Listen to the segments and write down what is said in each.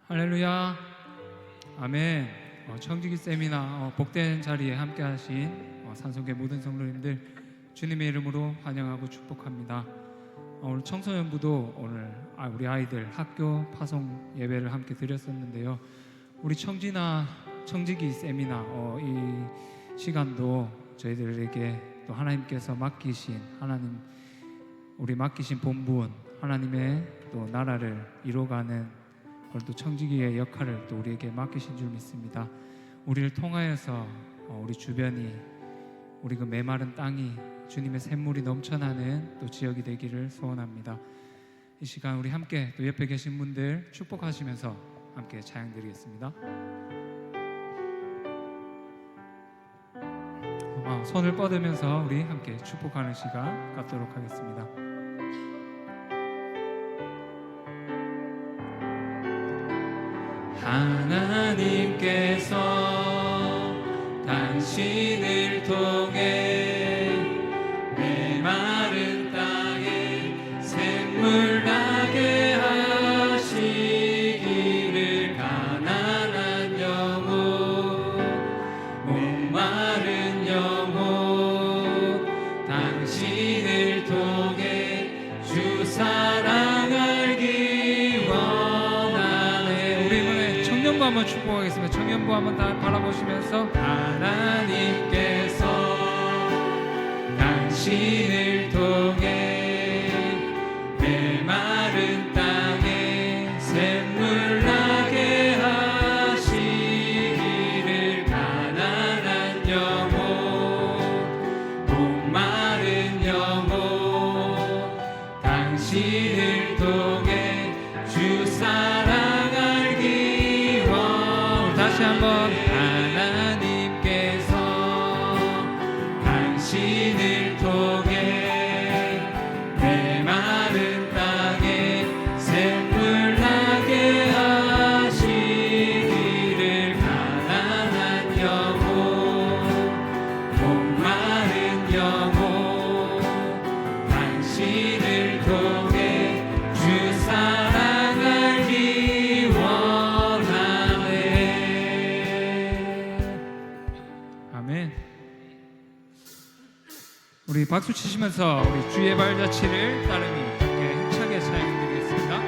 할렐루야. 아멘. 청지기 세미나 복된 자리에 함께 하신 산속의 모든 성도님들 주님의 이름으로 환영하고 축복합니다. 오늘 청소년부도 오늘 우리 아이들 학교 파송 예배를 함께 드렸었는데요. 우리 청지기 세미나 이 시간도 저희들에게 또 하나님께서 맡기신 우리 맡기신 본분 하나님의 또 나라를 이루어가는 또 청지기의 역할을 또 우리에게 맡기신 줄 믿습니다. 우리를 통하여서 우리 주변이 우리 그 메마른 땅이 주님의 샘물이 넘쳐나는 또 지역이 되기를 소원합니다. 이 시간 우리 함께 또 옆에 계신 분들 축복하시면서 함께 찬양 드리겠습니다. 손을 뻗으면서 우리 함께 축복하는 시간 갖도록 하겠습니다. 하나님께서 당신을 통해 메마른 땅에 샘물 나게 하시기를 가난한 영혼 목마른 영혼 당신을 통해 주 사랑 알기 원하네. 우리 이번에 청년부 한번 축복하겠습니다. 청년부 한번 다 바라보시면서 하나님께서 당신을 통해 메마른 땅에 샘물 나게 하시기를 가난한 영혼 목마른 영혼 당신을 통해 주 사랑 알기 원. 다시 한번 하나님께서 당신을 통해 메마른 땅에 샘물 나게 하시기를 가난한 영혼 목마른 영혼 당신을 통해 주 사랑 알기 원하네. 아멘. 우리 박수 치시면서 우리 주의 발자취를 따르니 함께 힘차게 찬양드리겠습니다.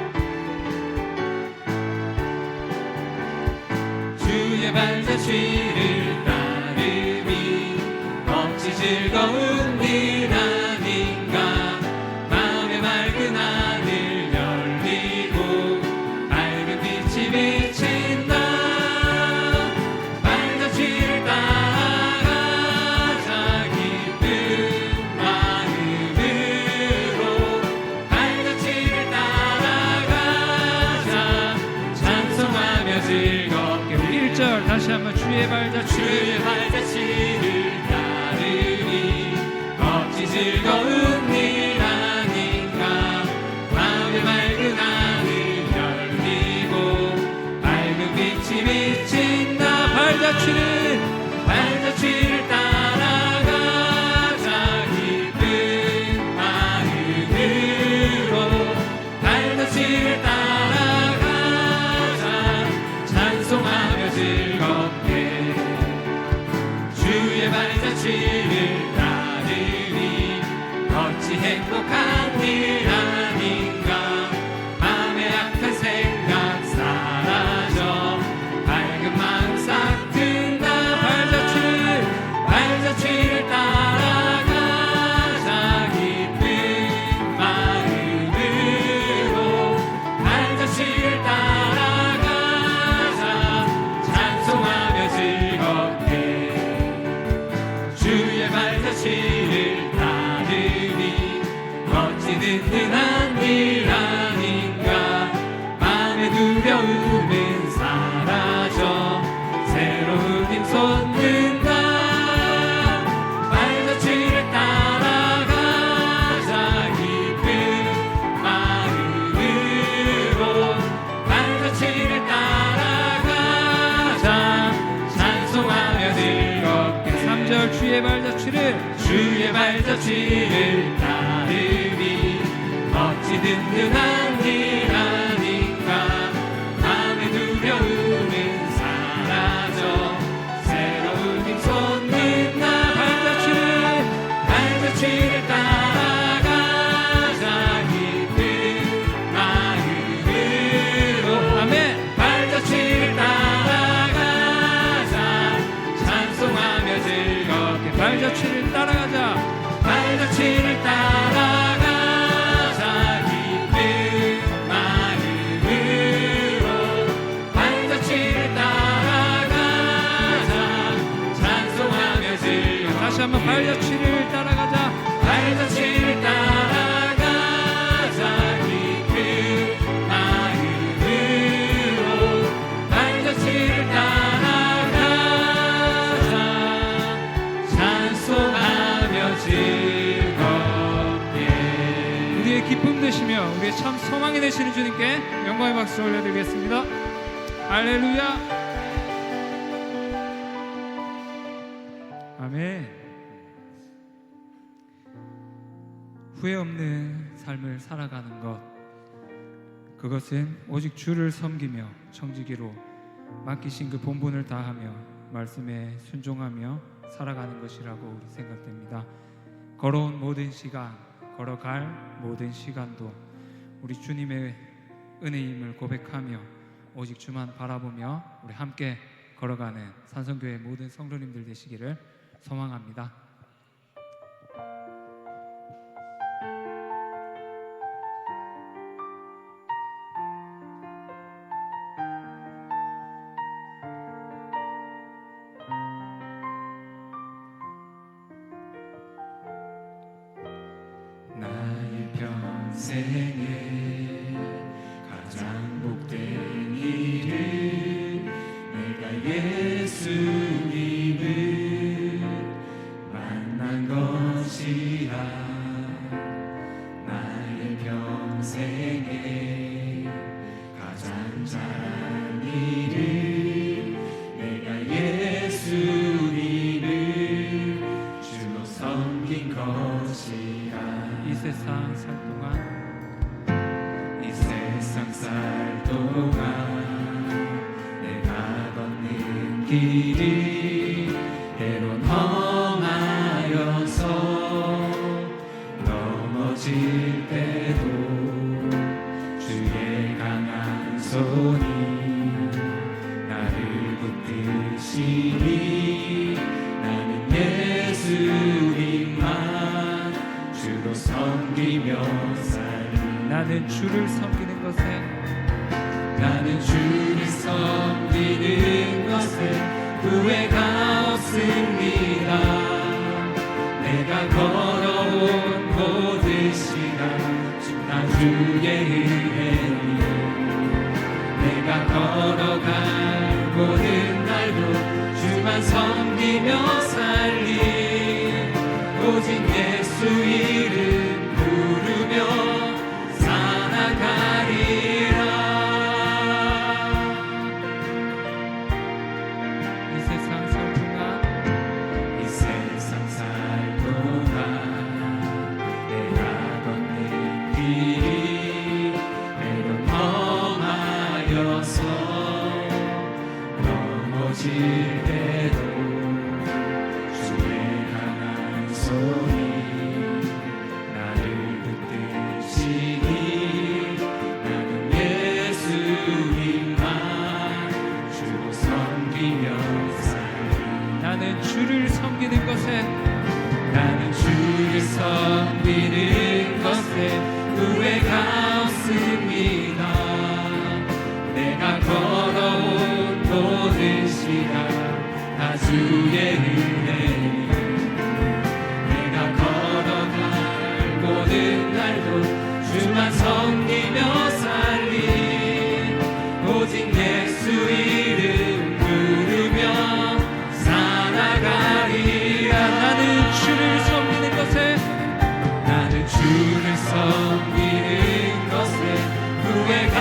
주의 발자취를 따르니 어찌 즐거운 일 아닌가. 마음의 맑은 하늘 열리고 밝은 빛이 비친다. 발자취를 따라가자 기쁜 마음으로. 발자취를 따라가자 찬송하며 즐겁게. 우리 1절 다시 한번 주의 발자취를 따르니 어찌 즐거운 일 아닌가. 마음의 맑은 하늘 열리고 밝은 빛이 비친다. 발자취를 따라가자 기쁜 마음으로. 발자취를 따라가자 찬송하며 즐겁게. 주의 발자취를 따르니 어찌 행복한 일 아닌가. 마음의 악한 생각 사라져 밝은 마음 싹 든다. 발자취를 따라가자 기쁜 마음으로. 발자취를 따라가자 찬송하며 즐겁게. 주의 발자취를 따르니 어찌 든든한 일 아닌가. 마음의 두려움은 사라져 새로운 힘 솟는다. 발자취를 따라가자 기쁜 마음으로. 발자취를 따라가자 찬송하며 즐겁게. 3절 주의 발자취를 따르니 어찌 든든한 일 아닌가. 마음의 우리의 기쁨 되시며 우리의 참 소망이 되시는 주님께 영광의 박수 올려드리겠습니다. 할렐루야. 아멘. 후회 없는 삶을 살아가는 것, 그것은 오직 주를 섬기며 청지기로 맡기신 그 본분을 다하며 말씀에 순종하며 살아가는 것이라고 생각됩니다. 걸어온 모든 시간, 걸어갈 모든 시간도 우리 주님의 은혜임을 고백하며 오직 주만 바라보며 우리 함께 걸어가는 산성교회 모든 성도님들 되시기를 소망합니다. 나의 평생에 가장 복된 일은 내가 예수님을 만난 것이라. 나의 평생에 가장 잘한 일은 내가 예수님을 주로 섬긴 것이라. 이 세상 살 동안 이 세상 살 동안 내가 걷는 길이 때론 험하여서 넘어질 때도 주의 강한 손이 나를 붙드시니 나는 예수님만 주로 섬기며 살리. 나는 주를 섬기는 것에 나는 주를 섬기는 것에 후회가 없습니다. 내가 걸어온 모든 시간 다 주의 은혜니. 내가 걸어갈 모든 날도 주만 섬기며 살리. 오직 예수 이름 부르며 살아가리라. 이 세상 살 동안 이 세상 살 동안 내가 걷는 길이 때론 험하여서 넘어질 때도 주의 강한 손이 나를 붙드시니 나는 예수님만 주로 섬기며 살리. 나는 주를 섬기는 것에 나는 주를 섬기는 것에 후회가 없습니다. 내가 걸어온 모든 시간 다 주의 은혜니. 내가 걸어갈 모든 날도 주만 섬기며 살리. 오직 예수 이름 부르며 살아가리라. 나는 주를 섬기는 것에 나는 주를 섬기는 것에 후회가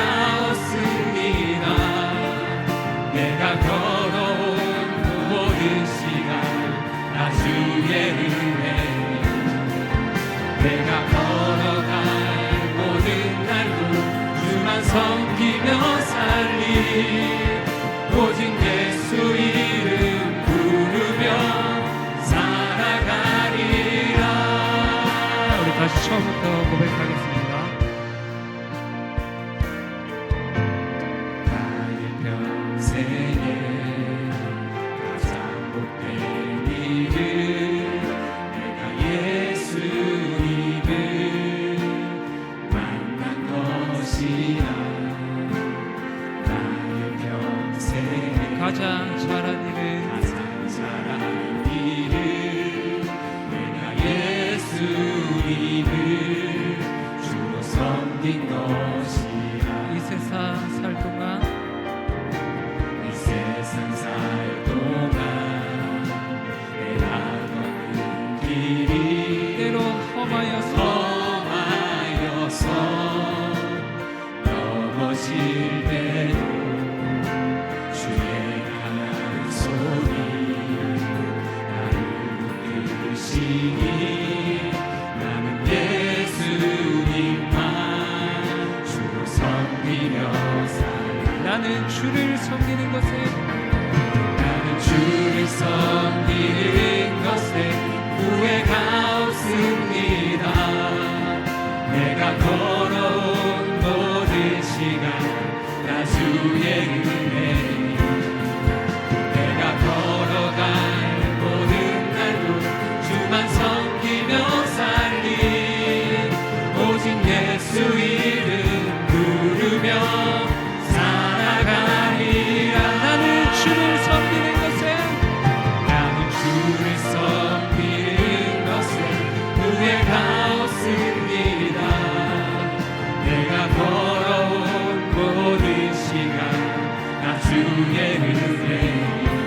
없습니다. 내가 걸어온 모든 시간 다 주의 은혜니. 내가 걸어갈 모든 날도 주만 섬기며 살리. 오직 예수 이름 부르며 살아가리라. 우리 다시 처음부터 고백하겠습니다. 나의 평생에 가장 복된 일은 내가 예수님을 만난 것이라. 나의 평생에 가장 잘한 일은 가장 잘한 일은 내가 예수님을 주로 섬긴 것이라. 이 세상 살 동안 이 세상 살 동안 내가 걷는 길이 때론 험하여서 부르실 때도 주의 강한 손이 나를 이끄시니 나는 예수님만 주로 섬기며 살리. 나는 주를 섬기는 것에 주를 섬기는 것에 후회가 없습니다. 내가 걸어온 모든 시간 다 주의 은혜니 내가 걸어갈 모든 날도 주만 섬기며 살리 오직 예수 이름 부르며 살아가리라. 나는 주를 섬기는 것에 주를 섬기는 것에 후회가 없습니다. 내가 걸어온 모든 시간 나 주의 은혜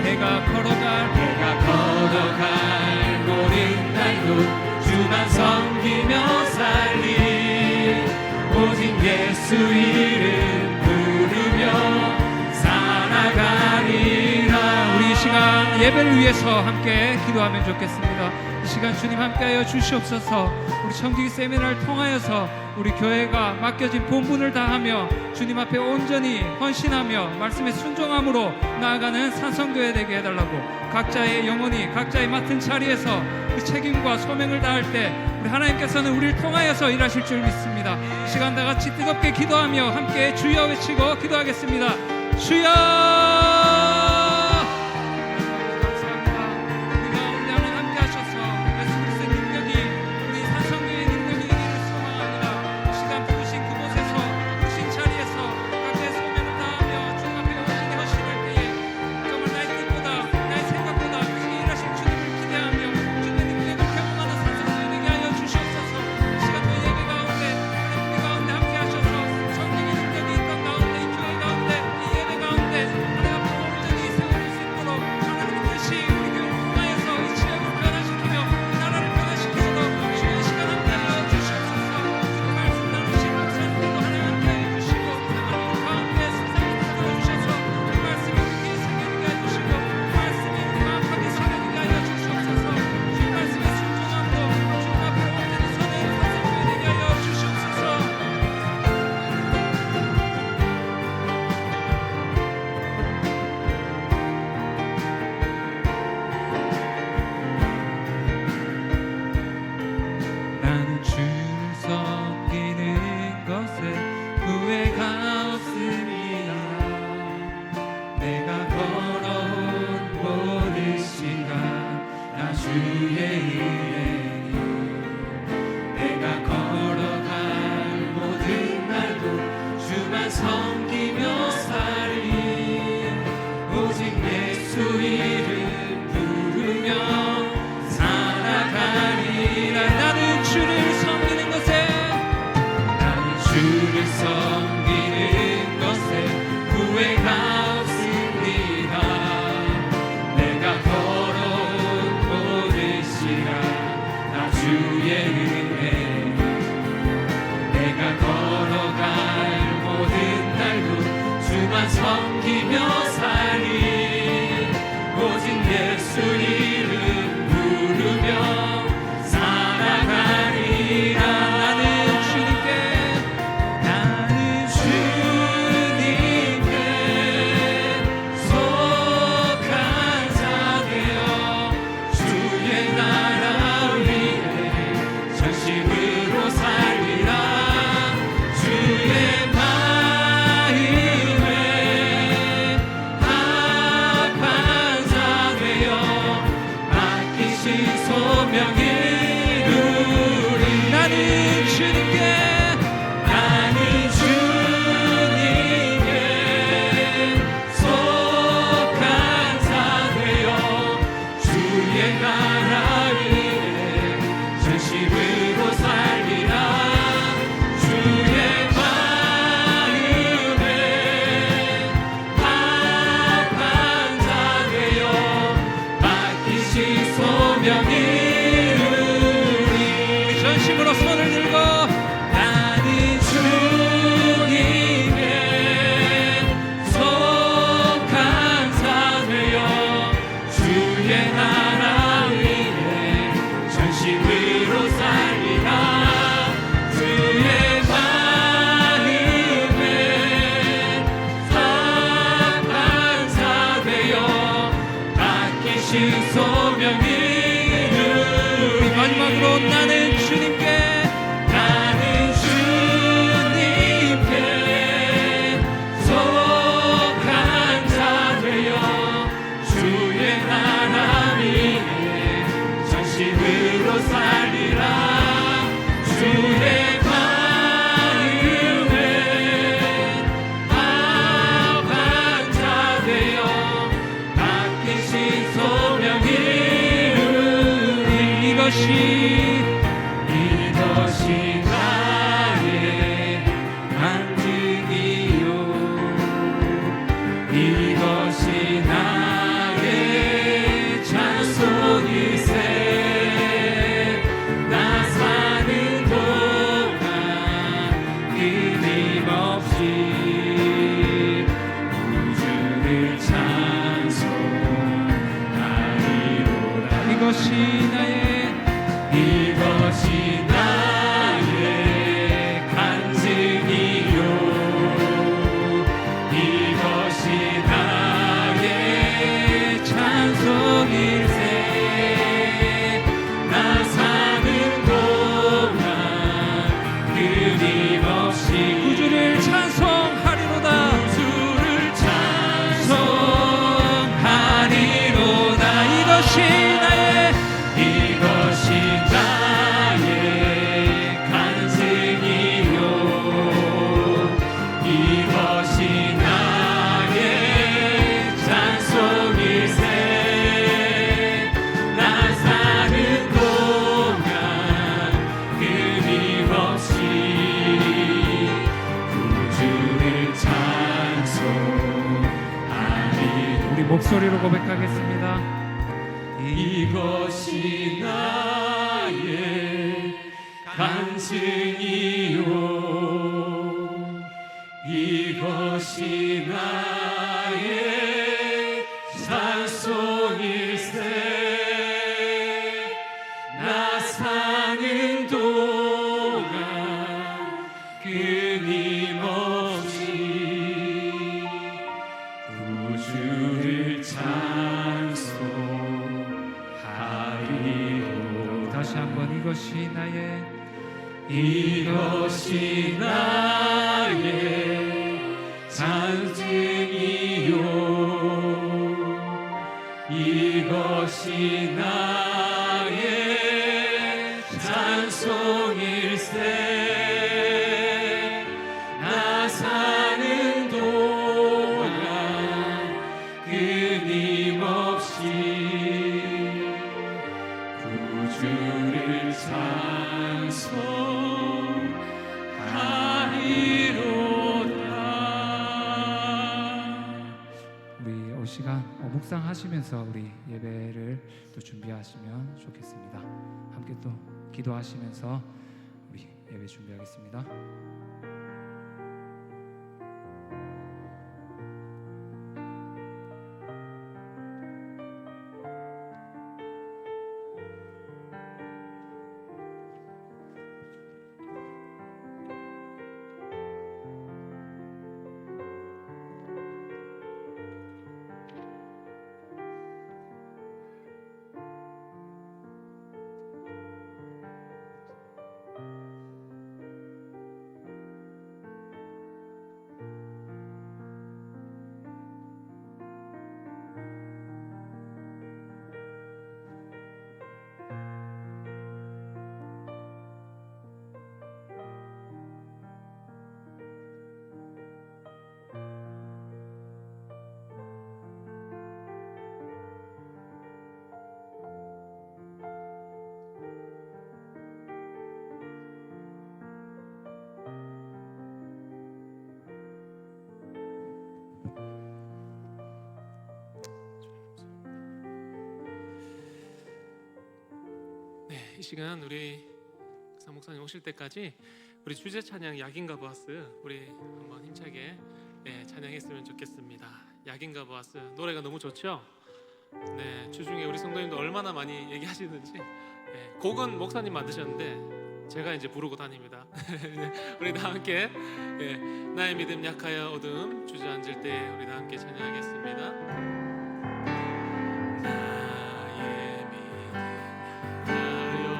내가 걸어갈 모든 날도 주만 섬기며 살리 오직 예수 이름 부르며 살아가리라. 우리 이 시간 예배를 위해서 함께 기도하면 좋겠습니다. 이 시간 주님 함께하여 주시옵소서. 우리 청지기 세미나를 통하여서 우리 교회가 맡겨진 본분을 다하며 주님 앞에 온전히 헌신하며 말씀에 순종함으로 나아가는 산성교회 되게 해달라고 각자의 영혼이 각자의 맡은 자리에서 그 책임과 소명을 다할 때 우리 하나님께서는 우리를 통하여서 일하실 줄 믿습니다. 이 시간 다 같이 뜨겁게 기도하며 함께 주여 외치고 기도하겠습니다. 주여! 내가 걸어갈 모든 날 나는 주님께 나는 주님께 속한 자 되어 주의 나라 위에 전심으로 살리라. 주의 마음에 합한 자 되어 맡기신 소명 이루리. 이것이 나의 간증이요 이것이 나의 찬송일세. 나 사는 동안 끊임없이 우주를 찬송하리로다. 이것이 나의 간증이요 이것이 나의 찬송일세. 나 사는 동안 끊임없이 구주를 찬송하리로다. 주를 찬송하리로다. 이것이 나의 간증이요 이것이 나의 찬송일세. 나 사는 동안 끊임없이 구주를 찬송하리. 우리 목소리로 고백하겠습니다. 이것이 나의 간증이요 이것이 나의 찬송일세. 나 사는 동안 끊임없이 우주를 찬송하리로다. 다시 한번 이것이 나의 간증이요 이것이 나의 찬송일세. 나 사는 동안 끊임없이 구주를 찬송하리로다. 우리 이 시간 묵상하시면서 우리 예배를 또 준비하시면 좋겠습니다. 함께 또 기도하시면서 우리 예배 준비하겠습니다. 이 시간 우리 목사님 오실 때까지 우리 주제 찬양 약인가 보아스 우리 한번 힘차게 찬양했으면 좋겠습니다. 약인가 보아스 노래가 너무 좋죠? 네, 주중에 우리 성도님도 얼마나 많이 얘기하시는지. 곡은 목사님 만드셨는데 제가 이제 부르고 다닙니다. 우리 다 함께 나의 믿음 약하여 어둠 주저앉을 때 우리 다 함께 찬양하겠습니다. 나의 믿음 약하여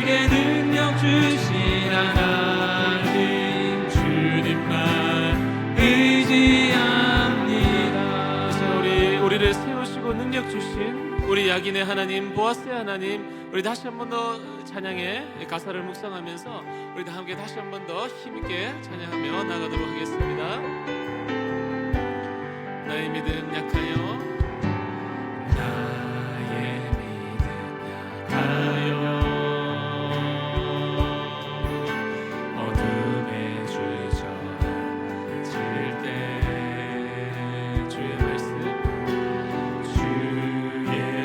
내게 능력 주신 하나님 주님만 의지합니다. 우리를 세우시고 능력 주신 우리 야긴의 하나님, 보아스의 하나님, 우리 다시 한 번 더 찬양의 가사를 묵상하면서 우리 다 함께 다시 한 번 더 힘있게 찬양하며 나가도록 하겠습니다. 나의 믿음 약하여, 나의 믿음 약하여 어둠에 주저앉을 때 주의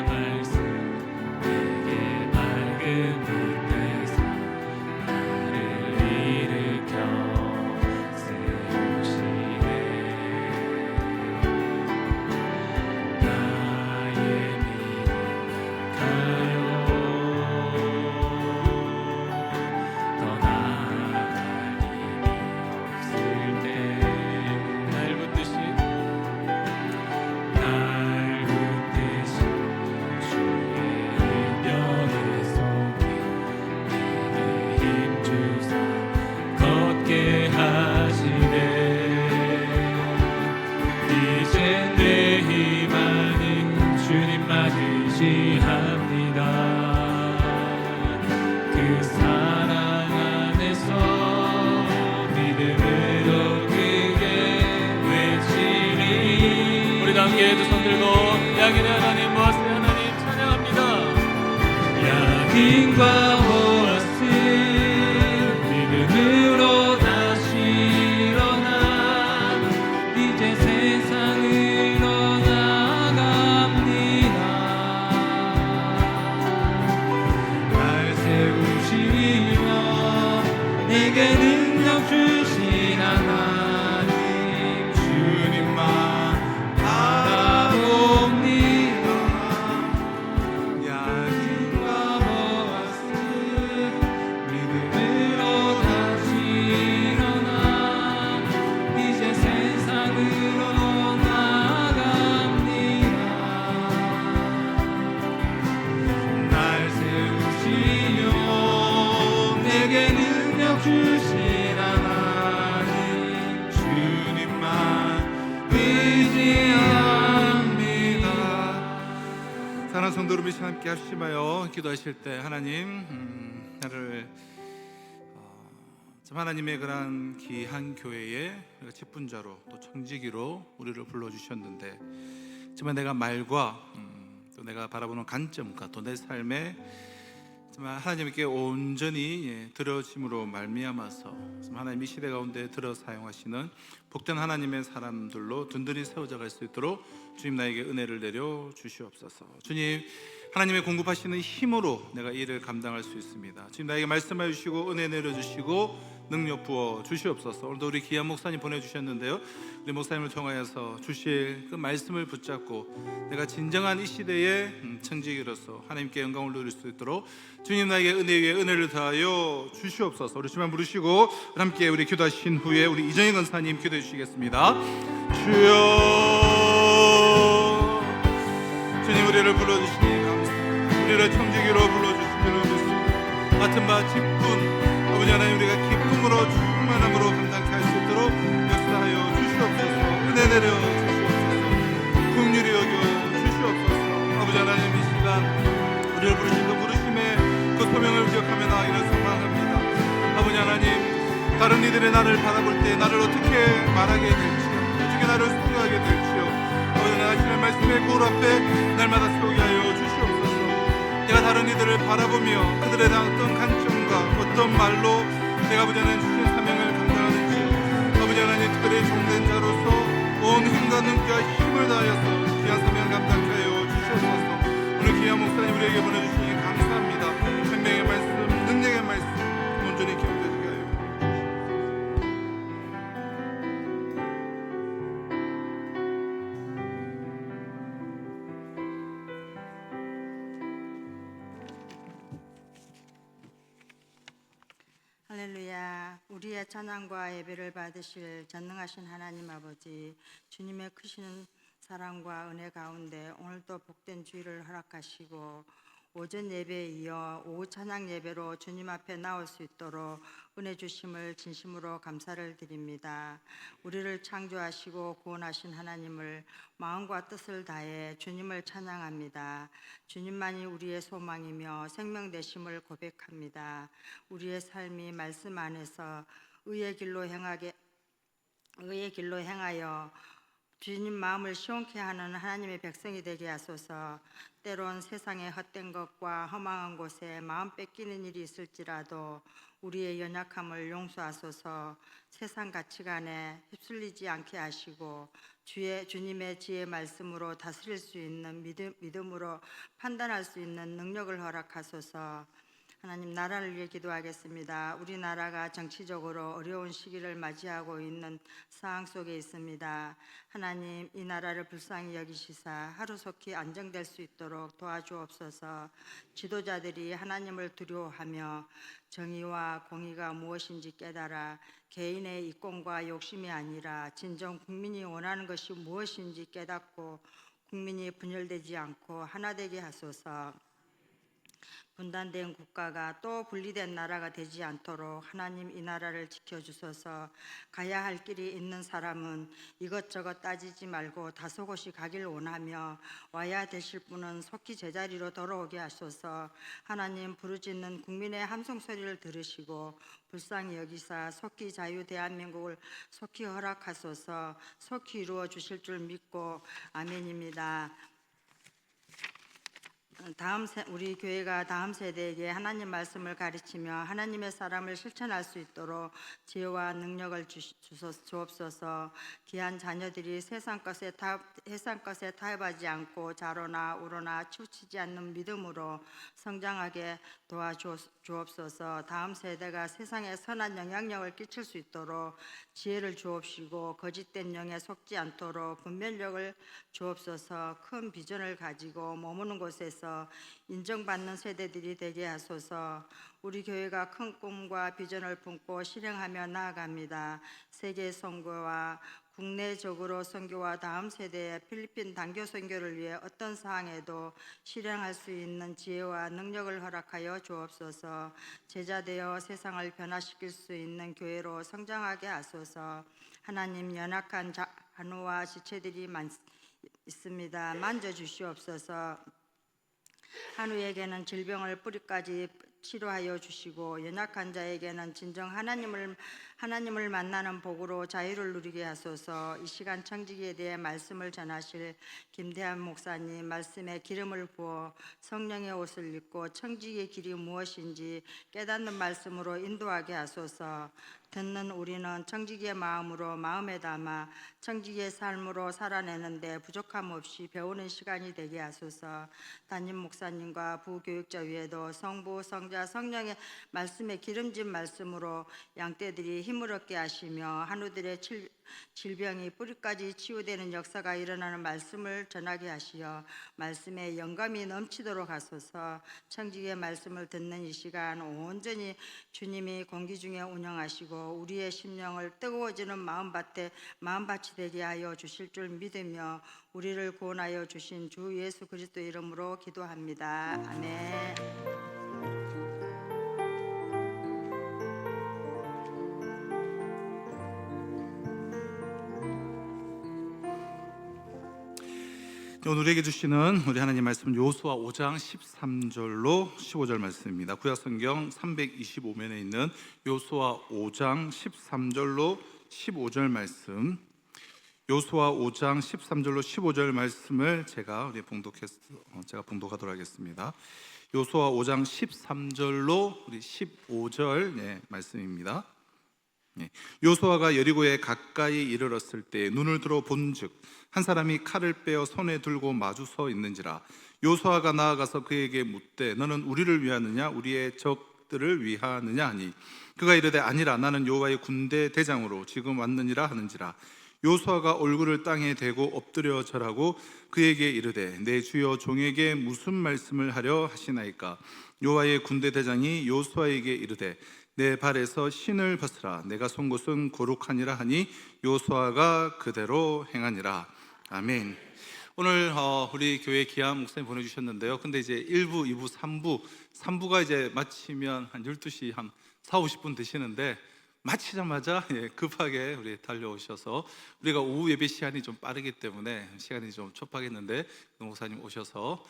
말씀 내게 맑은 빛에서 나를 일으켜 세우시네. 나의 믿음 가요 더 나아갈 힘이 없을 때 날 붙드신 주의 능력의 손길 내게 힘주사 걷게 하시네. 이제 내 희망은 주님만 의지합니다. 그 사랑 안에서 믿음으로 크게 외치리. 우리 다 함께 두 손 들고 야긴의 하나님, 보아스의 하나님 찬양합니다. 야긴과 보아스 믿음으로 다시 일어나 이제 세상으로 나갑니다. 날 세우시며 내게 능력 주신 하나님 주님만 바라봅니다. 야긴과 보아스 믿음으로 다시 일어나 이제 세상으로 나아갑니다. 날 세우시며 내게 능력 주신 하나님 주님만 의지합니다. 사랑하는 성도 여러분, 이 시간 함께 합심하여 기도하실 때 하나님 나를 참 하나님의 그러한 귀한 교회에 직분자로 또 청지기로 우리를 불러주셨는데 정말 내가 말과 또 내가 바라보는 관점과 또 내 삶에 정말 하나님께 온전히 들어짐으로 말미암아서 하나님 이 시대 가운데 들어 사용하시는 복된 하나님의 사람들로 든든히 세워져 갈 수 있도록 주님 나에게 은혜를 내려 주시옵소서. 주님 하나님의 공급하시는 힘으로 내가 이 일을 감당할 수 있습니다. 주님 나에게 말씀해 주시고 은혜 내려 주시고 능력 부어 주시옵소서. 오늘도 우리 귀한 목사님 보내주셨는데요, 우리 목사님을 통하여서 주실 그 말씀을 붙잡고 내가 진정한 이 시대의 청지기로서 하나님께 영광을 누릴 수 있도록 주님 나에게 은혜 위에 은혜를 더하여 주시옵소서. 우리 주만 부르시고 함께 우리 기도하신 후에 우리 이정희 권사님 기도해 주시겠습니다. 주여, 주님 우리를 불러주시니 감사합니다. 우리를 청지기로 불러주시기를 믿습니다. 같은 바 기쁨 아버지 하나님, 우리가 기쁨으로 충만함으로 감당케 할 수 있도록 역사하여 주시옵소서. 은혜 내려 주시옵소서. 긍휼히 여겨 주시옵소서. 아버지 하나님, 이 시간 우리를 부르신 그 부르심의 그 소명을 기억하며 나아가기를 소망합니다. 아버지 하나님, 다른 이들의 나를 바라볼 때 나를 어떻게 말하게 될지요, 어떻게 나를 소개하게 될지요, 아버지 하나님 말씀의 거울 앞에 날마다 세우게 하여 주시옵소서. 내가 다른 이들을 바라보며 그들에 대한 어떤 관점과 어떤 말로 내가 아버지 하나님 주신 사명을 감당하는지, 아버지 하나님 특별히 종된 자로서 온 힘과 능력과 힘을 다하여서 귀한 사명을 감당케 하여 주시옵소서. 오늘 귀한 목사님 우리에게 보내주시니 감사합니다. 생명의 말씀, 능력의 말씀 온전히 기억되게 하여 할렐루야. 우리의 찬양과 예배를 받으실 전능하신 하나님 아버지, 주님의 크신 사랑과 은혜 가운데 오늘도 복된 주일을 허락하시고 오전 예배에 이어 오후 찬양 예배로 주님 앞에 나올 수 있도록 은혜 주심을 진심으로 감사를 드립니다. 우리를 창조하시고 구원하신 하나님을 마음과 뜻을 다해 주님을 찬양합니다. 주님만이 우리의 소망이며 생명 되심을 고백합니다. 우리의 삶이 말씀 안에서 의의 길로 행하여 주님 마음을 시원케 하는 하나님의 백성이 되게 하소서. 때론 세상의 헛된 것과 허망한 곳에 마음 뺏기는 일이 있을지라도 우리의 연약함을 용서하소서. 세상 가치관에 휩쓸리지 않게 하시고 주님의 지혜 말씀으로 다스릴 수 있는 믿음으로 판단할 수 있는 능력을 허락하소서. 하나님, 나라를 위해 기도하겠습니다. 우리나라가 정치적으로 어려운 시기를 맞이하고 있는 상황 속에 있습니다. 하나님, 이 나라를 불쌍히 여기시사 하루속히 안정될 수 있도록 도와주옵소서. 지도자들이 하나님을 두려워하며 정의와 공의가 무엇인지 깨달아 개인의 이권과 욕심이 아니라 진정 국민이 원하는 것이 무엇인지 깨닫고 국민이 분열되지 않고 하나 되게 하소서. 분단된 국가가 또 분리된 나라가 되지 않도록 하나님 이 나라를 지켜주소서. 가야 할 길이 있는 사람은 이것저것 따지지 말고 다소곳이 가길 원하며 와야 되실 분은 속히 제자리로 돌아오게 하소서. 하나님, 부르짖는 국민의 함성 소리를 들으시고 불쌍히 여기사 속히 자유 대한민국을 속히 허락하소서. 속히 이루어 주실 줄 믿고 아멘입니다. 우리 교회가 다음 세대에게 하나님 말씀을 가르치며 하나님의 사람을 실천할 수 있도록 지혜와 능력을 주옵소서. 귀한 자녀들이 세상 것에 타협하지 않고 자로나 우로나 치우치지 않는 믿음으로 성장하게 도와주옵소서. 다음 세대가 세상에 선한 영향력을 끼칠 수 있도록 지혜를 주옵시고 거짓된 영에 속지 않도록 분별력을 주옵소서. 큰 비전을 가지고 머무는 곳에서 인정받는 세대들이 되게 하소서. 우리 교회가 큰 꿈과 비전을 품고 실행하며 나아갑니다. 세계 선교와 국내적으로 선교와 다음 세대의 필리핀 단교 선교를 위해 어떤 상황에도 실행할 수 있는 지혜와 능력을 허락하여 주옵소서. 제자되어 세상을 변화시킬 수 있는 교회로 성장하게 하소서. 하나님, 연약한 한우와 지체들이 있습니다. 만져주시옵소서. 한우에게는 질병을 뿌리까지 치료하여 주시고 연약한 자에게는 진정 하나님을 만나는 복으로 자유를 누리게 하소서. 이 시간 청지기에 대해 말씀을 전하실 김대한 목사님, 말씀에 기름을 부어 성령의 옷을 입고 청지기의 길이 무엇인지 깨닫는 말씀으로 인도하게 하소서. 듣는 우리는 청지기의 마음으로 마음에 담아 청지기의 삶으로 살아내는데 부족함 없이 배우는 시간이 되게 하소서. 담임 목사님과 부교육자 위에도 성부, 성자, 성령의 말씀에 기름진 말씀으로 양떼들이 힘을 얻게 하시며 한우들의 질병이 뿌리까지 치유되는 역사가 일어나는 말씀을 전하게 하시어 말씀에 영감이 넘치도록 하소서. 청지기의 말씀을 듣는 이 시간 온전히 주님이 공기 중에 운영하시고 우리의 심령을 뜨거워지는 마음밭이 되게 하여 주실 줄 믿으며 우리를 구원하여 주신 주 예수 그리스도 이름으로 기도합니다. 아멘. 오늘 우리에게 주시는 우리 하나님 말씀은 요수아 5장 13절로 15절 말씀입니다. 구약성경 325면에 있는 요수아 5장 13절로 15절 말씀, 요수아 5장 13절로 15절 말씀을 제가 봉독하도록 하겠습니다. 요수아 5장 13절로 우리 15절 말씀입니다. 요수아가 여리고에 가까이 이르렀을 때 눈을 들어 본즉 한 사람이 칼을 빼어 손에 들고 마주 서 있는지라. 요수아가 나아가서 그에게 묻되 너는 우리를 위하느냐 우리의 적들을 위하느냐 하니 그가 이르되 아니라 나는 여호와의 군대 대장으로 지금 왔느니라 하는지라. 요수아가 얼굴을 땅에 대고 엎드려 절하고 그에게 이르되 내 주여 종에게 무슨 말씀을 하려 하시나이까. 여호와의 군대 대장이 요수아에게 이르되 내 발에서 신을 벗으라. 내가 선 곳은 거룩하니라 하니 요수아가 그대로 행하니라. 아멘. 오늘 우리 교회 기암 목사님 보내주셨는데요. 근데 이제 1부, 2부, 3부가 이제 마치면 한 12시 한 4, 50분 되시는데 마치자마자 급하게 우리 달려오셔서 우리가 오후 예배 시간이 좀 빠르기 때문에 시간이 좀 촉박했는데 목사님 오셔서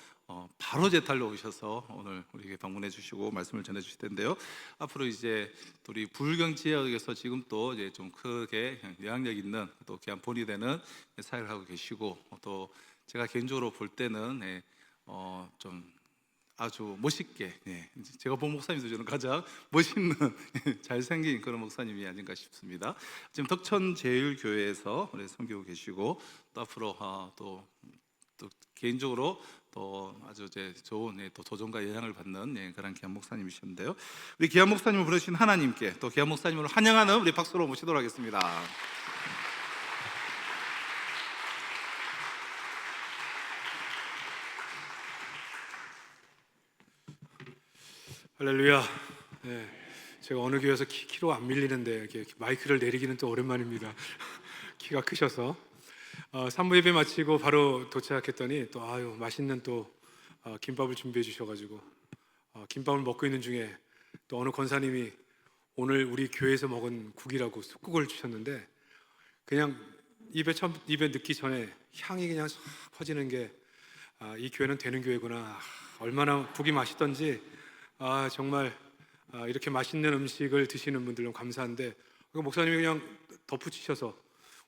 바로 이제 달려오셔서 오늘 우리에게 방문해 주시고 말씀을 전해 주실 텐데요. 앞으로 이제 또 우리 불경 지역에서 지금 또 이제 좀 크게 영향력 있는 또 귀한 본이 되는 사역을 하고 계시고 또 제가 개인적으로 볼 때는 좀 아주 멋있게 제가 본 목사님도 저는 가장 멋있는 잘생긴 그런 목사님이 아닌가 싶습니다. 지금 덕천제일교회에서 우리 섬기고 계시고 또 앞으로 또 개인적으로 또 아주 좋은 또 도전과 영향을 받는 그런 귀한 목사님이셨는데요. 우리 귀한 목사님을 부르신 하나님께 또 귀한 목사님을 환영하는 우리 박수로 모시도록 하겠습니다. 할렐루야. 네, 제가 어느 교회에서 키로 안 밀리는데 이렇게 마이크를 내리기는 또 오랜만입니다. 키가 크셔서 3부 예배 마치고 바로 도착했더니 또 맛있는 또 김밥을 준비해 주셔가지고 김밥을 먹고 있는 중에 또 어느 권사님이 오늘 우리 교회에서 먹은 국이라고 쑥국을 주셨는데 그냥 입에 넣기 전에 향이 그냥 싹 퍼지는 게 이 교회는 되는 교회구나. 얼마나 국이 맛있던지 정말 이렇게 맛있는 음식을 드시는 분들 너무 감사한데 목사님이 그냥 덧붙이셔서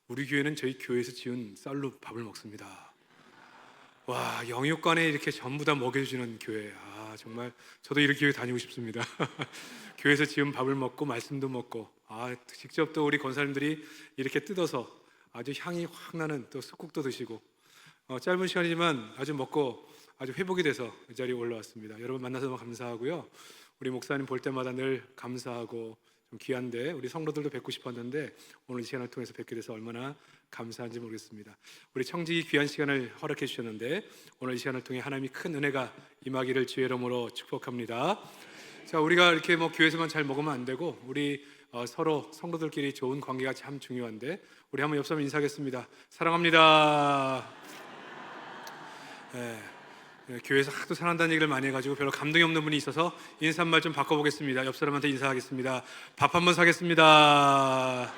우리 교회는 저희 교회에서 지은 쌀로 밥을 먹습니다. 와, 영육간에 이렇게 전부 다 먹여주는 교회. 정말 저도 이렇게 교회 다니고 싶습니다. 교회에서 지은 밥을 먹고 말씀도 먹고 직접 또 우리 권사님들이 이렇게 뜯어서 아주 향이 확 나는 또 쑥국도 드시고 짧은 시간이지만 아주 먹고 아주 회복이 돼서 이 자리에 올라왔습니다. 여러분 만나서 너무 감사하고요. 우리 목사님 볼 때마다 늘 감사하고 좀 귀한데 우리 성도들도 뵙고 싶었는데 오늘 이 시간을 통해서 뵙게 돼서 얼마나 감사한지 모르겠습니다. 우리 청지기 귀한 시간을 허락해 주셨는데 오늘 이 시간을 통해 하나님이 큰 은혜가 임하기를 주의 이름으로 축복합니다. 자, 우리가 이렇게 교회에서만 잘 먹으면 안 되고 우리 서로 성도들끼리 좋은 관계가 참 중요한데 우리 한번 옆 사람 인사하겠습니다. 사랑합니다. 교회에서 하도 사랑한다는 얘기를 많이 해가지고 별로 감동이 없는 분이 있어서 인사말 좀 바꿔보겠습니다. 옆 사람한테 인사하겠습니다. 밥 한번 사겠습니다.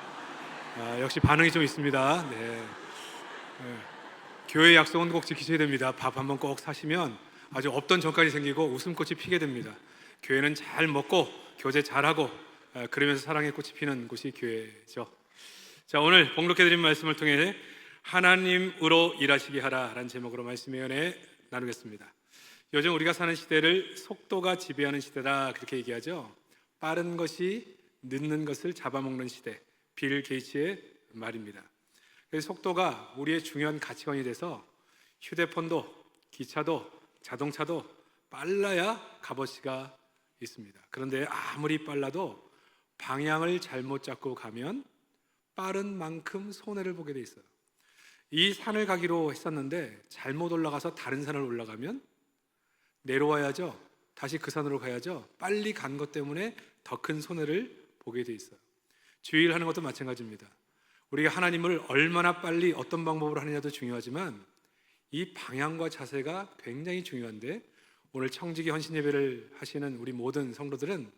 역시 반응이 좀 있습니다. 교회 약속은 꼭 지키셔야 됩니다. 밥 한번 꼭 사시면 아주 없던 전까지 생기고 웃음꽃이 피게 됩니다. 교회는 잘 먹고 교제 잘하고 그러면서 사랑의 꽃이 피는 곳이 교회죠. 자, 오늘 봉독해드린 말씀을 통해 하나님으로 일하시게 하라라는 제목으로 말씀의 은혜 나누겠습니다. 요즘 우리가 사는 시대를 속도가 지배하는 시대다 그렇게 얘기하죠. 빠른 것이 늦는 것을 잡아먹는 시대, 빌 게이츠의 말입니다. 그래서 속도가 우리의 중요한 가치관이 돼서 휴대폰도 기차도 자동차도 빨라야 값어치가 있습니다. 그런데 아무리 빨라도 방향을 잘못 잡고 가면 빠른 만큼 손해를 보게 돼 있어요. 이 산을 가기로 했었는데 잘못 올라가서 다른 산을 올라가면 내려와야죠. 다시 그 산으로 가야죠. 빨리 간 것 때문에 더 큰 손해를 보게 돼 있어요. 주의를 하는 것도 마찬가지입니다. 우리가 하나님을 얼마나 빨리 어떤 방법으로 하느냐도 중요하지만 이 방향과 자세가 굉장히 중요한데 오늘 청지기 헌신 예배를 하시는 우리 모든 성도들은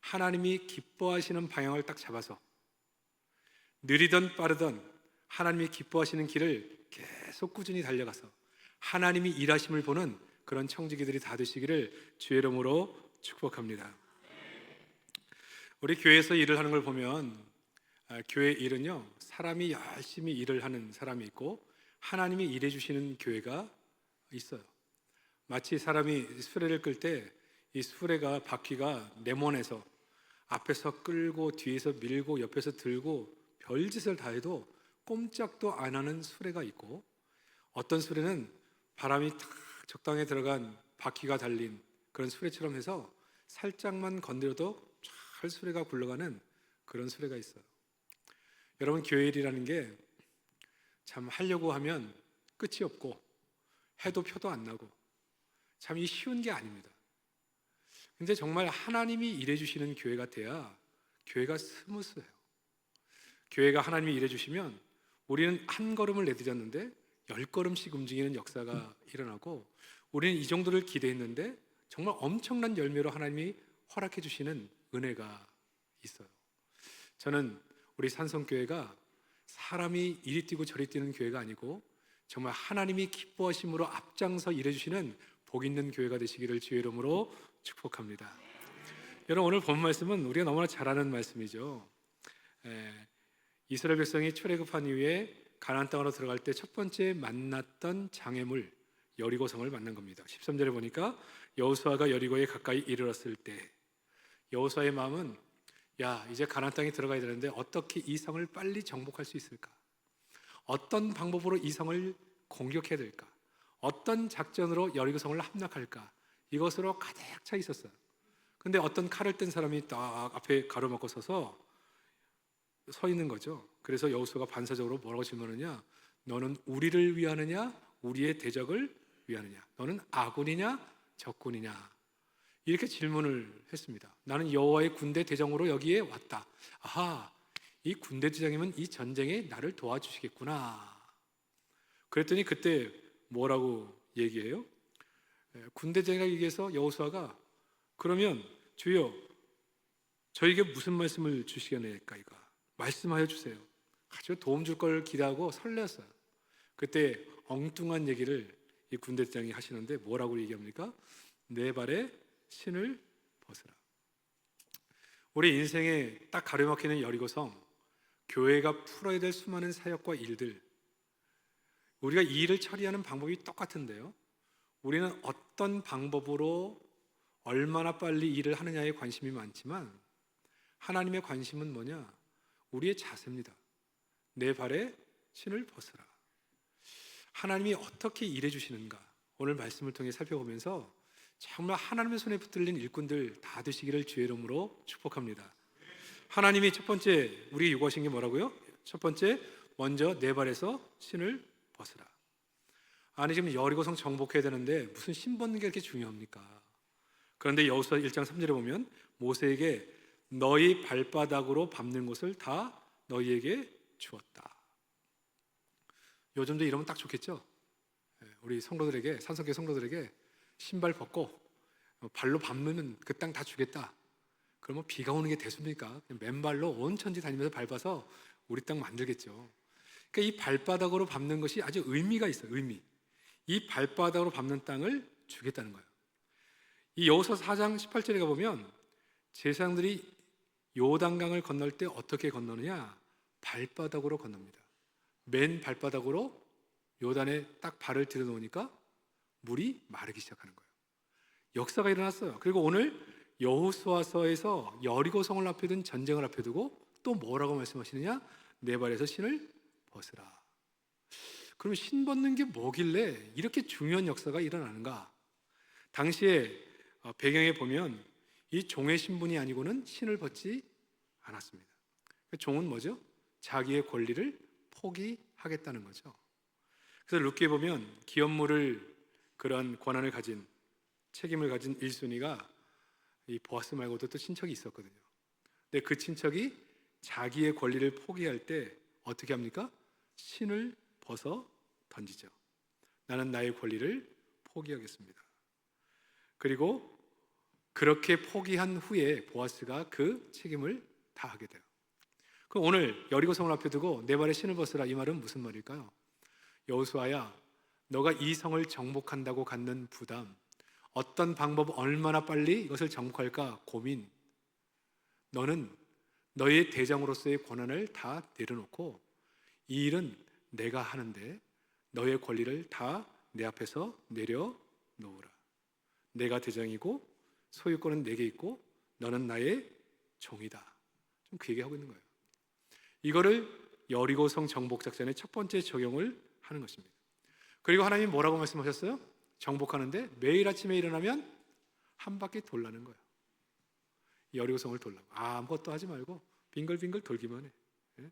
하나님이 기뻐하시는 방향을 딱 잡아서 느리든 빠르든 하나님이 기뻐하시는 길을 계속 꾸준히 달려가서 하나님이 일하심을 보는 그런 청지기들이 다 되시기를 주의 이름으로 축복합니다. 우리 교회에서 일을 하는 걸 보면 교회 일은요, 사람이 열심히 일을 하는 사람이 있고 하나님이 일해 주시는 교회가 있어요. 마치 사람이 수레를 끌 때 이 수레가 바퀴가 네모내서 앞에서 끌고 뒤에서 밀고 옆에서 들고 별짓을 다 해도 꼼짝도 안 하는 수레가 있고 어떤 수레는 바람이 탁 적당히 들어간 바퀴가 달린 그런 수레처럼 해서 살짝만 건드려도 잘 수레가 굴러가는 그런 수레가 있어요. 여러분, 교회 일이라는 게 참 하려고 하면 끝이 없고 해도 표도 안 나고 참 이 쉬운 게 아닙니다. 근데 정말 하나님이 일해 주시는 교회가 돼야 교회가 스무스해요. 교회가 하나님이 일해 주시면 우리는 한 걸음을 내디뎠는데 10걸음씩 움직이는 역사가 일어나고 우리는 이 정도를 기대했는데 정말 엄청난 열매로 하나님이 허락해 주시는 은혜가 있어요. 저는 우리 산성교회가 사람이 이리 뛰고 저리 뛰는 교회가 아니고 정말 하나님이 기뻐하심으로 앞장서 일해주시는 복 있는 교회가 되시기를 주의 이름으로 축복합니다. 여러분, 오늘 본 말씀은 우리가 너무나 잘 아는 말씀이죠. 이스라엘 백성이 출애굽한 이후에 가나안 땅으로 들어갈 때 첫 번째 만났던 장애물 여리고성을 만난 겁니다. 13절에 보니까 여호수아가 여리고에 가까이 이르렀을 때 여호수아의 마음은 야, 이제 가나안 땅에 들어가야 되는데 어떻게 이 성을 빨리 정복할 수 있을까? 어떤 방법으로 이 성을 공격해야 될까? 어떤 작전으로 여리고성을 함락할까? 이것으로 가득 차 있었어요. 근데 어떤 칼을 든 사람이 딱 앞에 가로막고 서 있는 거죠. 그래서 여호수아가 반사적으로 뭐라고 질문하느냐? 너는 우리를 위하느냐? 우리의 대적을 위하느냐? 너는 아군이냐? 적군이냐? 이렇게 질문을 했습니다. 나는 여호와의 군대 대장으로 여기에 왔다. 아하, 이 군대 대장이면 이 전쟁에 나를 도와주시겠구나. 그랬더니 그때 뭐라고 얘기해요? 군대 대장에게 얘기해서 여호수아가 그러면 주여 저에게 무슨 말씀을 주시겠나이까? 말씀하여 주세요. 아주 도움 줄 걸 기대하고 설레었어요. 그때 엉뚱한 얘기를 이 군대 대장이 하시는데 뭐라고 얘기합니까? 내 발에 신을 벗으라. 우리 인생에 딱 가로막히는 여리고성, 교회가 풀어야 될 수많은 사역과 일들, 우리가 이 일을 처리하는 방법이 똑같은데요, 우리는 어떤 방법으로 얼마나 빨리 일을 하느냐에 관심이 많지만 하나님의 관심은 뭐냐? 우리의 자세입니다. 내 발에 신을 벗으라. 하나님이 어떻게 일해 주시는가 오늘 말씀을 통해 살펴보면서 정말 하나님의 손에 붙들린 일꾼들 다 되시기를 주의 이름으로 축복합니다. 하나님이 첫 번째 우리에게 요구하신 게 뭐라고요? 첫 번째, 먼저 내 발에서 신을 벗으라. 아니, 지금 여리고성 정복해야 되는데 무슨 신 벗는 게 그렇게 중요합니까? 그런데 여호수아 1장 3절에 보면 모세에게 너희 발바닥으로 밟는 곳을 다 너희에게 주었다. 요즘도 이러면 딱 좋겠죠? 우리 성도들에게, 산성교회 성도들에게 신발 벗고 발로 밟으면 그 땅 다 주겠다. 그러면 비가 오는 게 대수입니까? 맨발로 온 천지 다니면서 밟아서 우리 땅 만들겠죠. 그러니까 이 발바닥으로 밟는 것이 아주 의미가 있어요. 의미. 이 발바닥으로 밟는 땅을 주겠다는 거예요. 이 여호수아 4장 18절에 가보면 제사장들이 요단강을 건널 때 어떻게 건너느냐? 발바닥으로 건넙니다. 맨 발바닥으로 요단에 딱 발을 들여놓으니까 물이 마르기 시작하는 거예요. 역사가 일어났어요. 그리고 오늘 여호수아서에서 여리고성을 앞에 둔 전쟁을 앞에 두고 또 뭐라고 말씀하시느냐? 내 발에서 신을 벗으라. 그럼 신 벗는 게 뭐길래 이렇게 중요한 역사가 일어나는가? 당시에 배경에 보면 이 종의 신분이 아니고는 신을 벗지 않았습니다. 종은 뭐죠? 자기의 권리를 포기하겠다는 거죠. 그래서 룻기에 보면 기업물을 그런 권한을 가진, 책임을 가진 1순위가 이 보아스 말고도 또 친척이 있었거든요. 근데 그 친척이 자기의 권리를 포기할 때 어떻게 합니까? 신을 벗어 던지죠. 나는 나의 권리를 포기하겠습니다. 그리고 그렇게 포기한 후에 보아스가 그 책임을 다하게 돼요. 그럼 오늘 여리고성을 앞에 두고 내 발에 신을 벗으라, 이 말은 무슨 말일까요? 여호수아야, 너가 이 성을 정복한다고 갖는 부담, 어떤 방법, 얼마나 빨리 이것을 정복할까 고민, 너는 너의 대장으로서의 권한을 다 내려놓고 이 일은 내가 하는데 너의 권리를 다 내 앞에서 내려놓으라. 내가 대장이고 소유권은 내게 있고 너는 나의 종이다. 좀 그 얘기하고 있는 거예요. 이거를 여리고성 정복 작전의 첫 번째 적용을 하는 것입니다. 그리고 하나님이 뭐라고 말씀하셨어요? 정복하는데 매일 아침에 일어나면 한 바퀴 돌라는 거예요. 여리고성을 돌라고. 아무것도 하지 말고 빙글빙글 돌기만 해.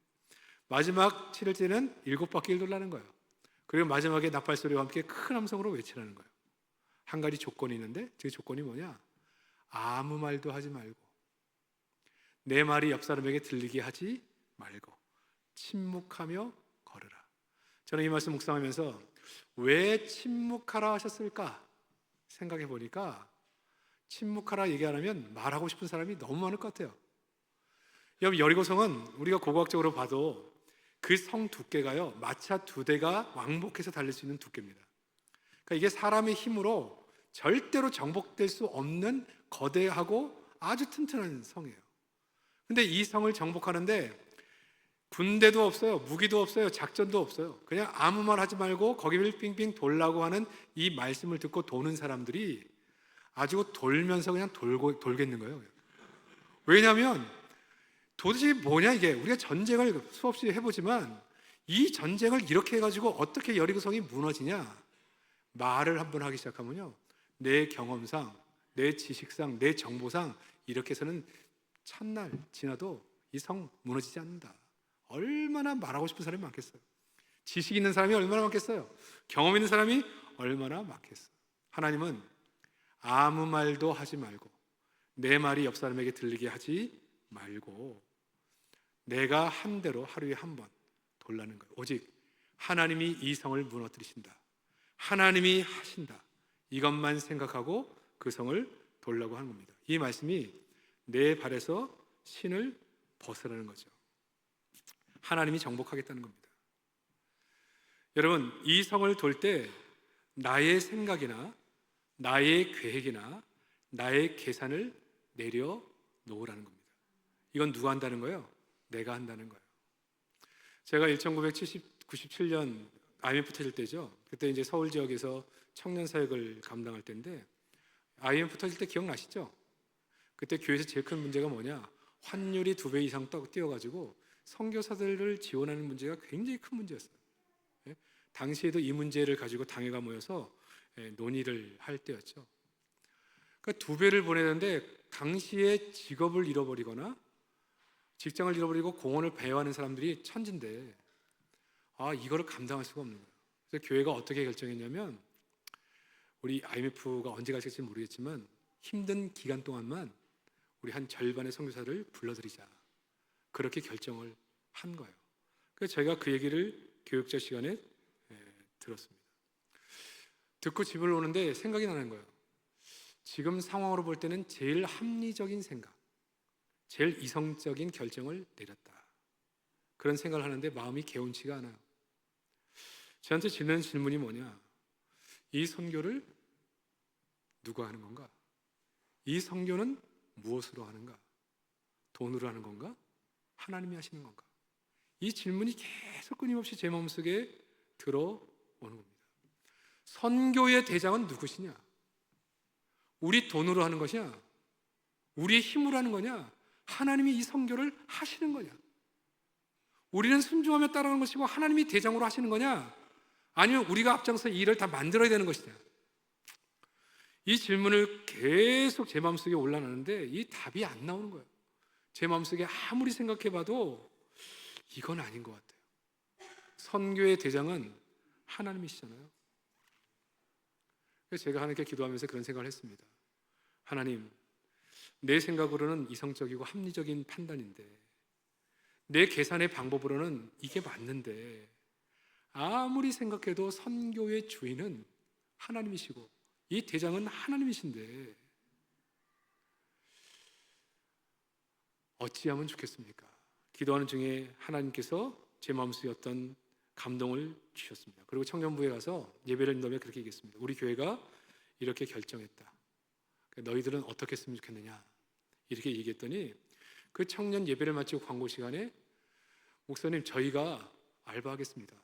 마지막 7일째는 7바퀴를 돌라는 거예요. 그리고 마지막에 나팔소리와 함께 큰 함성으로 외치라는 거예요. 한 가지 조건이 있는데 그 조건이 뭐냐? 아무 말도 하지 말고 내 말이 옆 사람에게 들리게 하지 말고 침묵하며 걸으라. 저는 이 말씀 묵상하면서 왜 침묵하라 하셨을까 생각해 보니까 침묵하라 얘기 안 하면 말하고 싶은 사람이 너무 많을 것 같아요. 여러분, 여리고성은 우리가 고고학적으로 봐도 그 성 두께가요, 마차 2대가 왕복해서 달릴 수 있는 두께입니다. 그러니까 이게 사람의 힘으로 절대로 정복될 수 없는 거대하고 아주 튼튼한 성이에요. 근데 이 성을 정복하는데 군대도 없어요, 무기도 없어요, 작전도 없어요. 그냥 아무 말 하지 말고 거기를 빙빙 돌라고 하는 이 말씀을 듣고 도는 사람들이 아주 돌면서 그냥 돌겠는 거예요. 왜냐하면 도대체 뭐냐 이게, 우리가 전쟁을 수없이 해보지만 이 전쟁을 이렇게 해가지고 어떻게 여리고성이 무너지냐, 말을 한번 하기 시작하면요, 내 경험상, 내 지식상, 내 정보상 이렇게 해서는 첫날 지나도 이 성 무너지지 않는다. 얼마나 말하고 싶은 사람이 많겠어요. 지식 있는 사람이 얼마나 많겠어요. 경험 있는 사람이 얼마나 많겠어요. 하나님은 아무 말도 하지 말고 내 말이 옆 사람에게 들리게 하지 말고 내가 한 대로 하루에 한 번 돌라는 거예요. 오직 하나님이 이 성을 무너뜨리신다, 하나님이 하신다, 이것만 생각하고 그 성을 돌라고 하는 겁니다. 이 말씀이 내 발에서 신을 벗으라는 거죠. 하나님이 정복하겠다는 겁니다. 여러분, 이 성을 돌 때 나의 생각이나 나의 계획이나 나의 계산을 내려놓으라는 겁니다. 이건 누가 한다는 거예요? 내가 한다는 거예요. 제가 1997년 IMF 터질 때죠. 그때 이제 서울 지역에서 청년 사역을 감당할 때인데, IMF 터질 때 기억나시죠? 그때 교회에서 제일 큰 문제가 뭐냐? 환율이 2배 이상 뛰어가지고 선교사들을 지원하는 문제가 굉장히 큰 문제였어요. 예? 당시에도 이 문제를 가지고 당회가 모여서 논의를 할 때였죠. 그러니까 2배를 보내는데 당시에 직업을 잃어버리거나 직장을 잃어버리고 공원을 배회하는 사람들이 천진데, 이거를 감당할 수가 없는 거예요. 그래서 교회가 어떻게 결정했냐면, 우리 IMF가 언제 가실지 모르겠지만 힘든 기간 동안만 우리 한 절반의 선교사를 불러들이자, 그렇게 결정을 한 거예요. 그래서 제가 그 얘기를 교육자 시간에 들었습니다. 듣고 집을 오는데 생각이 나는 거예요. 지금 상황으로 볼 때는 제일 합리적인 생각, 제일 이성적인 결정을 내렸다, 그런 생각을 하는데 마음이 개운치가 않아요. 저한테 짓는 질문이 뭐냐, 이 선교를 누가 하는 건가? 이 선교는 무엇으로 하는가? 돈으로 하는 건가? 하나님이 하시는 건가? 이 질문이 계속 끊임없이 제 마음속에 들어오는 겁니다. 선교의 대장은 누구시냐? 우리 돈으로 하는 것이냐? 우리의 힘으로 하는 거냐? 하나님이 이 선교를 하시는 거냐? 우리는 순종하며 따라가는 것이고 하나님이 대장으로 하시는 거냐? 아니면 우리가 앞장서 이 일을 다 만들어야 되는 것이냐? 이 질문을 계속 제 마음속에 올라가는데 이 답이 안 나오는 거예요. 제 마음속에 아무리 생각해봐도 이건 아닌 것 같아요. 선교의 대장은 하나님이시잖아요. 그래서 제가 하나님께 기도하면서 그런 생각을 했습니다. 하나님, 내 생각으로는 이성적이고 합리적인 판단인데, 내 계산의 방법으로는 이게 맞는데, 아무리 생각해도 선교의 주인은 하나님이시고 이 대장은 하나님이신데 어찌하면 좋겠습니까? 기도하는 중에 하나님께서 제 마음속에 어떤 감동을 주셨습니다. 그리고 청년부에 가서 예배를 인도하며 그렇게 얘기했습니다. 우리 교회가 이렇게 결정했다. 너희들은 어떻게 했으면 좋겠느냐, 이렇게 얘기했더니 그 청년 예배를 마치고 광고 시간에, 목사님 저희가 알바하겠습니다.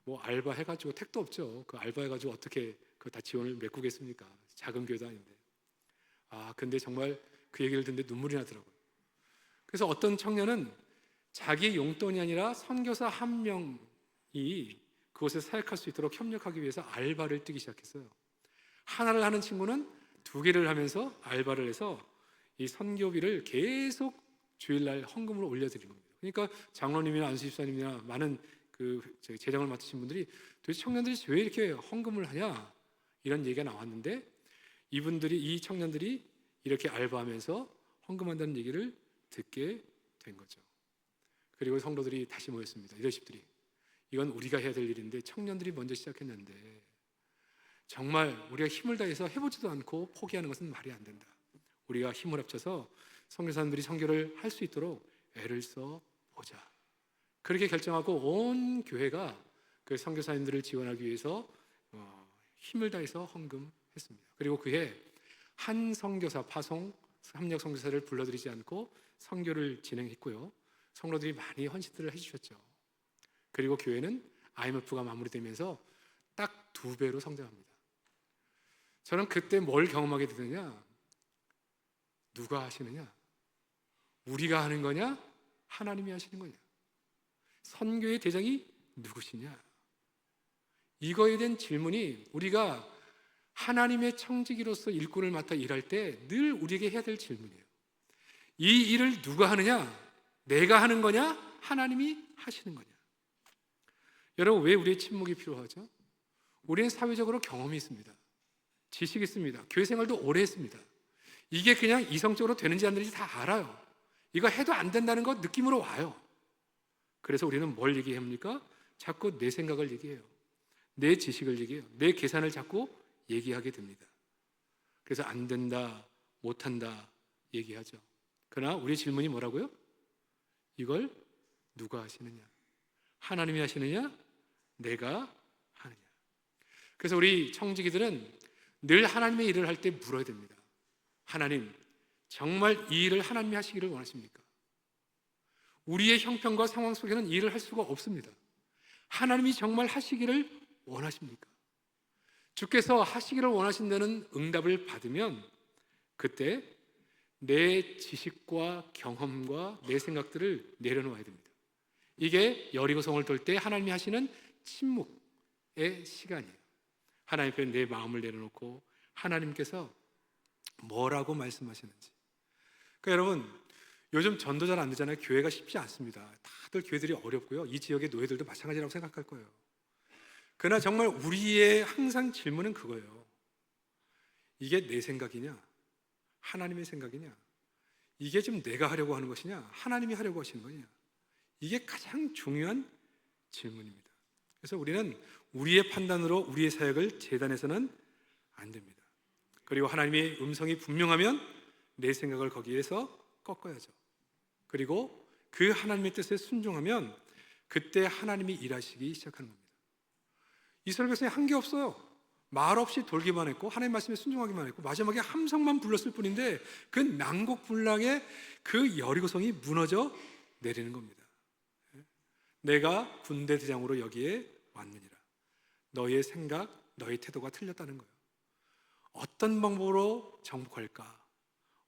뭐 알바 해가지고 택도 없죠. 그 알바 해가지고 어떻게 그 다 지원을 메꾸겠습니까? 작은 교회도 아닌데. 근데 정말 그 얘기를 듣는데 눈물이 나더라고요. 그래서 어떤 청년은 자기 용돈이 아니라 선교사 한 명이 그곳에 사역할 수 있도록 협력하기 위해서 알바를 뛰기 시작했어요. 하나를 하는 친구는 2개를 하면서 알바를 해서 이 선교비를 계속 주일날 헌금으로 올려드린 겁니다. 그러니까 장로님이나 안수집사님이나 많은 그 재정을 맡으신 분들이 도대체 청년들이 왜 이렇게 헌금을 하냐, 이런 얘기가 나왔는데, 이 청년들이 이렇게 알바하면서 헌금한다는 얘기를 듣게 된 거죠. 그리고 성도들이 다시 모였습니다. 리더십들이 이건 우리가 해야 될 일인데 청년들이 먼저 시작했는데 정말 우리가 힘을 다해서 해보지도 않고 포기하는 것은 말이 안 된다. 우리가 힘을 합쳐서 선교사님들이 선교를 할 수 있도록 애를 써 보자. 그렇게 결정하고 온 교회가 그 선교사님들을 지원하기 위해서 힘을 다해서 헌금했습니다. 그리고 그해 한 선교사 파송 협력 선교사를 불러들이지 않고 선교를 진행했고요. 성도들이 많이 헌신들을 해주셨죠. 그리고 교회는 IMF가 마무리되면서 딱 2배로 성장합니다. 저는 그때 뭘 경험하게 되느냐? 누가 하시느냐? 우리가 하는 거냐? 하나님이 하시는 거냐? 선교의 대장이 누구시냐? 이거에 대한 질문이 우리가 하나님의 청지기로서 일꾼을 맡아 일할 때 늘 우리에게 해야 될 질문이에요. 이 일을 누가 하느냐? 내가 하는 거냐? 하나님이 하시는 거냐? 여러분, 왜 우리의 침묵이 필요하죠? 우리는 사회적으로 경험이 있습니다. 지식이 있습니다. 교회 생활도 오래 했습니다. 이게 그냥 이성적으로 되는지 안 되는지 다 알아요. 이거 해도 안 된다는 거 느낌으로 와요. 그래서 우리는 뭘 얘기합니까? 자꾸 내 생각을 얘기해요. 내 지식을 얘기해요. 내 계산을 자꾸 얘기하게 됩니다. 그래서 안 된다, 못한다 얘기하죠. 그러나 우리의 질문이 뭐라고요? 이걸 누가 하시느냐? 하나님이 하시느냐? 내가 하느냐? 그래서 우리 청지기들은 늘 하나님의 일을 할 때 물어야 됩니다. 하나님, 정말 이 일을 하나님이 하시기를 원하십니까? 우리의 형편과 상황 속에는 이 일을 할 수가 없습니다. 하나님이 정말 하시기를 원하십니까? 주께서 하시기를 원하신다는 응답을 받으면 그때 내 지식과 경험과 내 생각들을 내려놓아야 됩니다. 이게 여리고성을 돌 때 하나님이 하시는 침묵의 시간이에요. 하나님 앞에 내 마음을 내려놓고 하나님께서 뭐라고 말씀하시는지. 그러니까 여러분, 요즘 전도 잘 안 되잖아요. 교회가 쉽지 않습니다. 다들 교회들이 어렵고요. 이 지역의 노예들도 마찬가지라고 생각할 거예요. 그러나 정말 우리의 항상 질문은 그거예요. 이게 내 생각이냐? 하나님의 생각이냐? 이게 지금 내가 하려고 하는 것이냐? 하나님이 하려고 하시는 거냐? 이게 가장 중요한 질문입니다. 그래서 우리는 우리의 판단으로 우리의 사역을 재단해서는 안 됩니다. 그리고 하나님의 음성이 분명하면 내 생각을 거기에서 꺾어야죠. 그리고 그 하나님의 뜻에 순종하면 그때 하나님이 일하시기 시작하는 겁니다. 이스라엘 백성이 한 게 없어요. 말 없이 돌기만 했고 하나님 말씀에 순종하기만 했고 마지막에 함성만 불렀을 뿐인데 그 난곡불락의 그 여리고성이 무너져 내리는 겁니다. 내가 군대 대장으로 여기에 왔느니라. 너의 생각, 너의 태도가 틀렸다는 거예요. 어떤 방법으로 정복할까?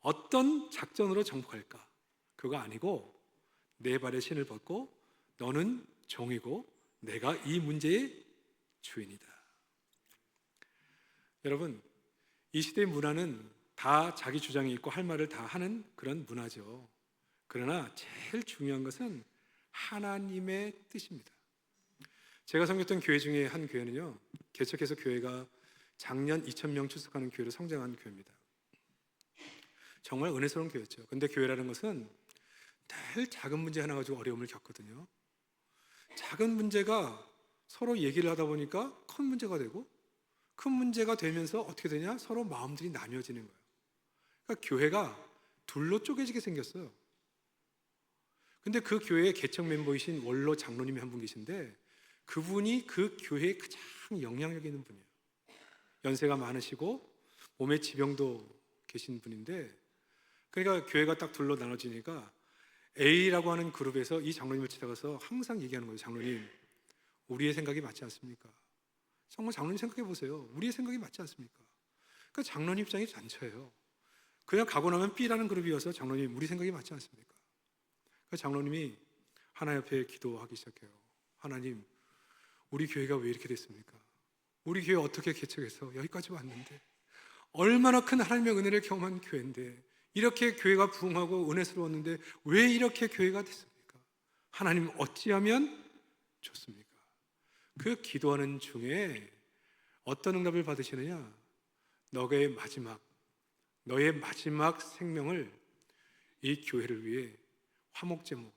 어떤 작전으로 정복할까? 그거 아니고 내 발에 신을 벗고 너는 종이고 내가 이 문제의 주인이다. 여러분, 이 시대의 문화는 다 자기 주장이 있고 할 말을 다 하는 그런 문화죠. 그러나 제일 중요한 것은 하나님의 뜻입니다. 제가 섬겼던 교회 중에 한 교회는요, 개척해서 교회가 작년 2,000명 출석하는 교회로 성장한 교회입니다. 정말 은혜스러운 교회였죠. 근데 교회라는 것은 늘 작은 문제 하나 가지고 어려움을 겪거든요. 작은 문제가 서로 얘기를 하다 보니까 큰 문제가 되고 큰 문제가 되면서 어떻게 되냐? 서로 마음들이 나뉘어지는 거예요. 그러니까 교회가 둘로 쪼개지게 생겼어요. 근데 그 교회의 개척 멤버이신 원로 장로님이 한 분 계신데 그분이 그 교회에 가장 영향력 있는 분이에요. 연세가 많으시고 몸에 지병도 계신 분인데 그러니까 교회가 딱 둘로 나눠지니까 A라고 하는 그룹에서 이 장로님을 찾아가서 항상 얘기하는 거예요. 장로님, 우리의 생각이 맞지 않습니까? 정말 장로님 생각해 보세요. 우리의 생각이 맞지 않습니까? 그러니까 장로님 입장이 난처해요. 그냥 가고 나면 B라는 그룹이어서 장로님, 우리 생각이 맞지 않습니까? 그러니까 장로님이 하나님 앞에 기도하기 시작해요. 하나님, 우리 교회가 왜 이렇게 됐습니까? 우리 교회 어떻게 개척해서 여기까지 왔는데 얼마나 큰 하나님의 은혜를 경험한 교회인데 이렇게 교회가 부흥하고 은혜스러웠는데 왜 이렇게 교회가 됐습니까? 하나님 어찌하면 좋습니까? 그 기도하는 중에 어떤 응답을 받으시느냐? 너의 마지막 생명을 이 교회를 위해 화목제물로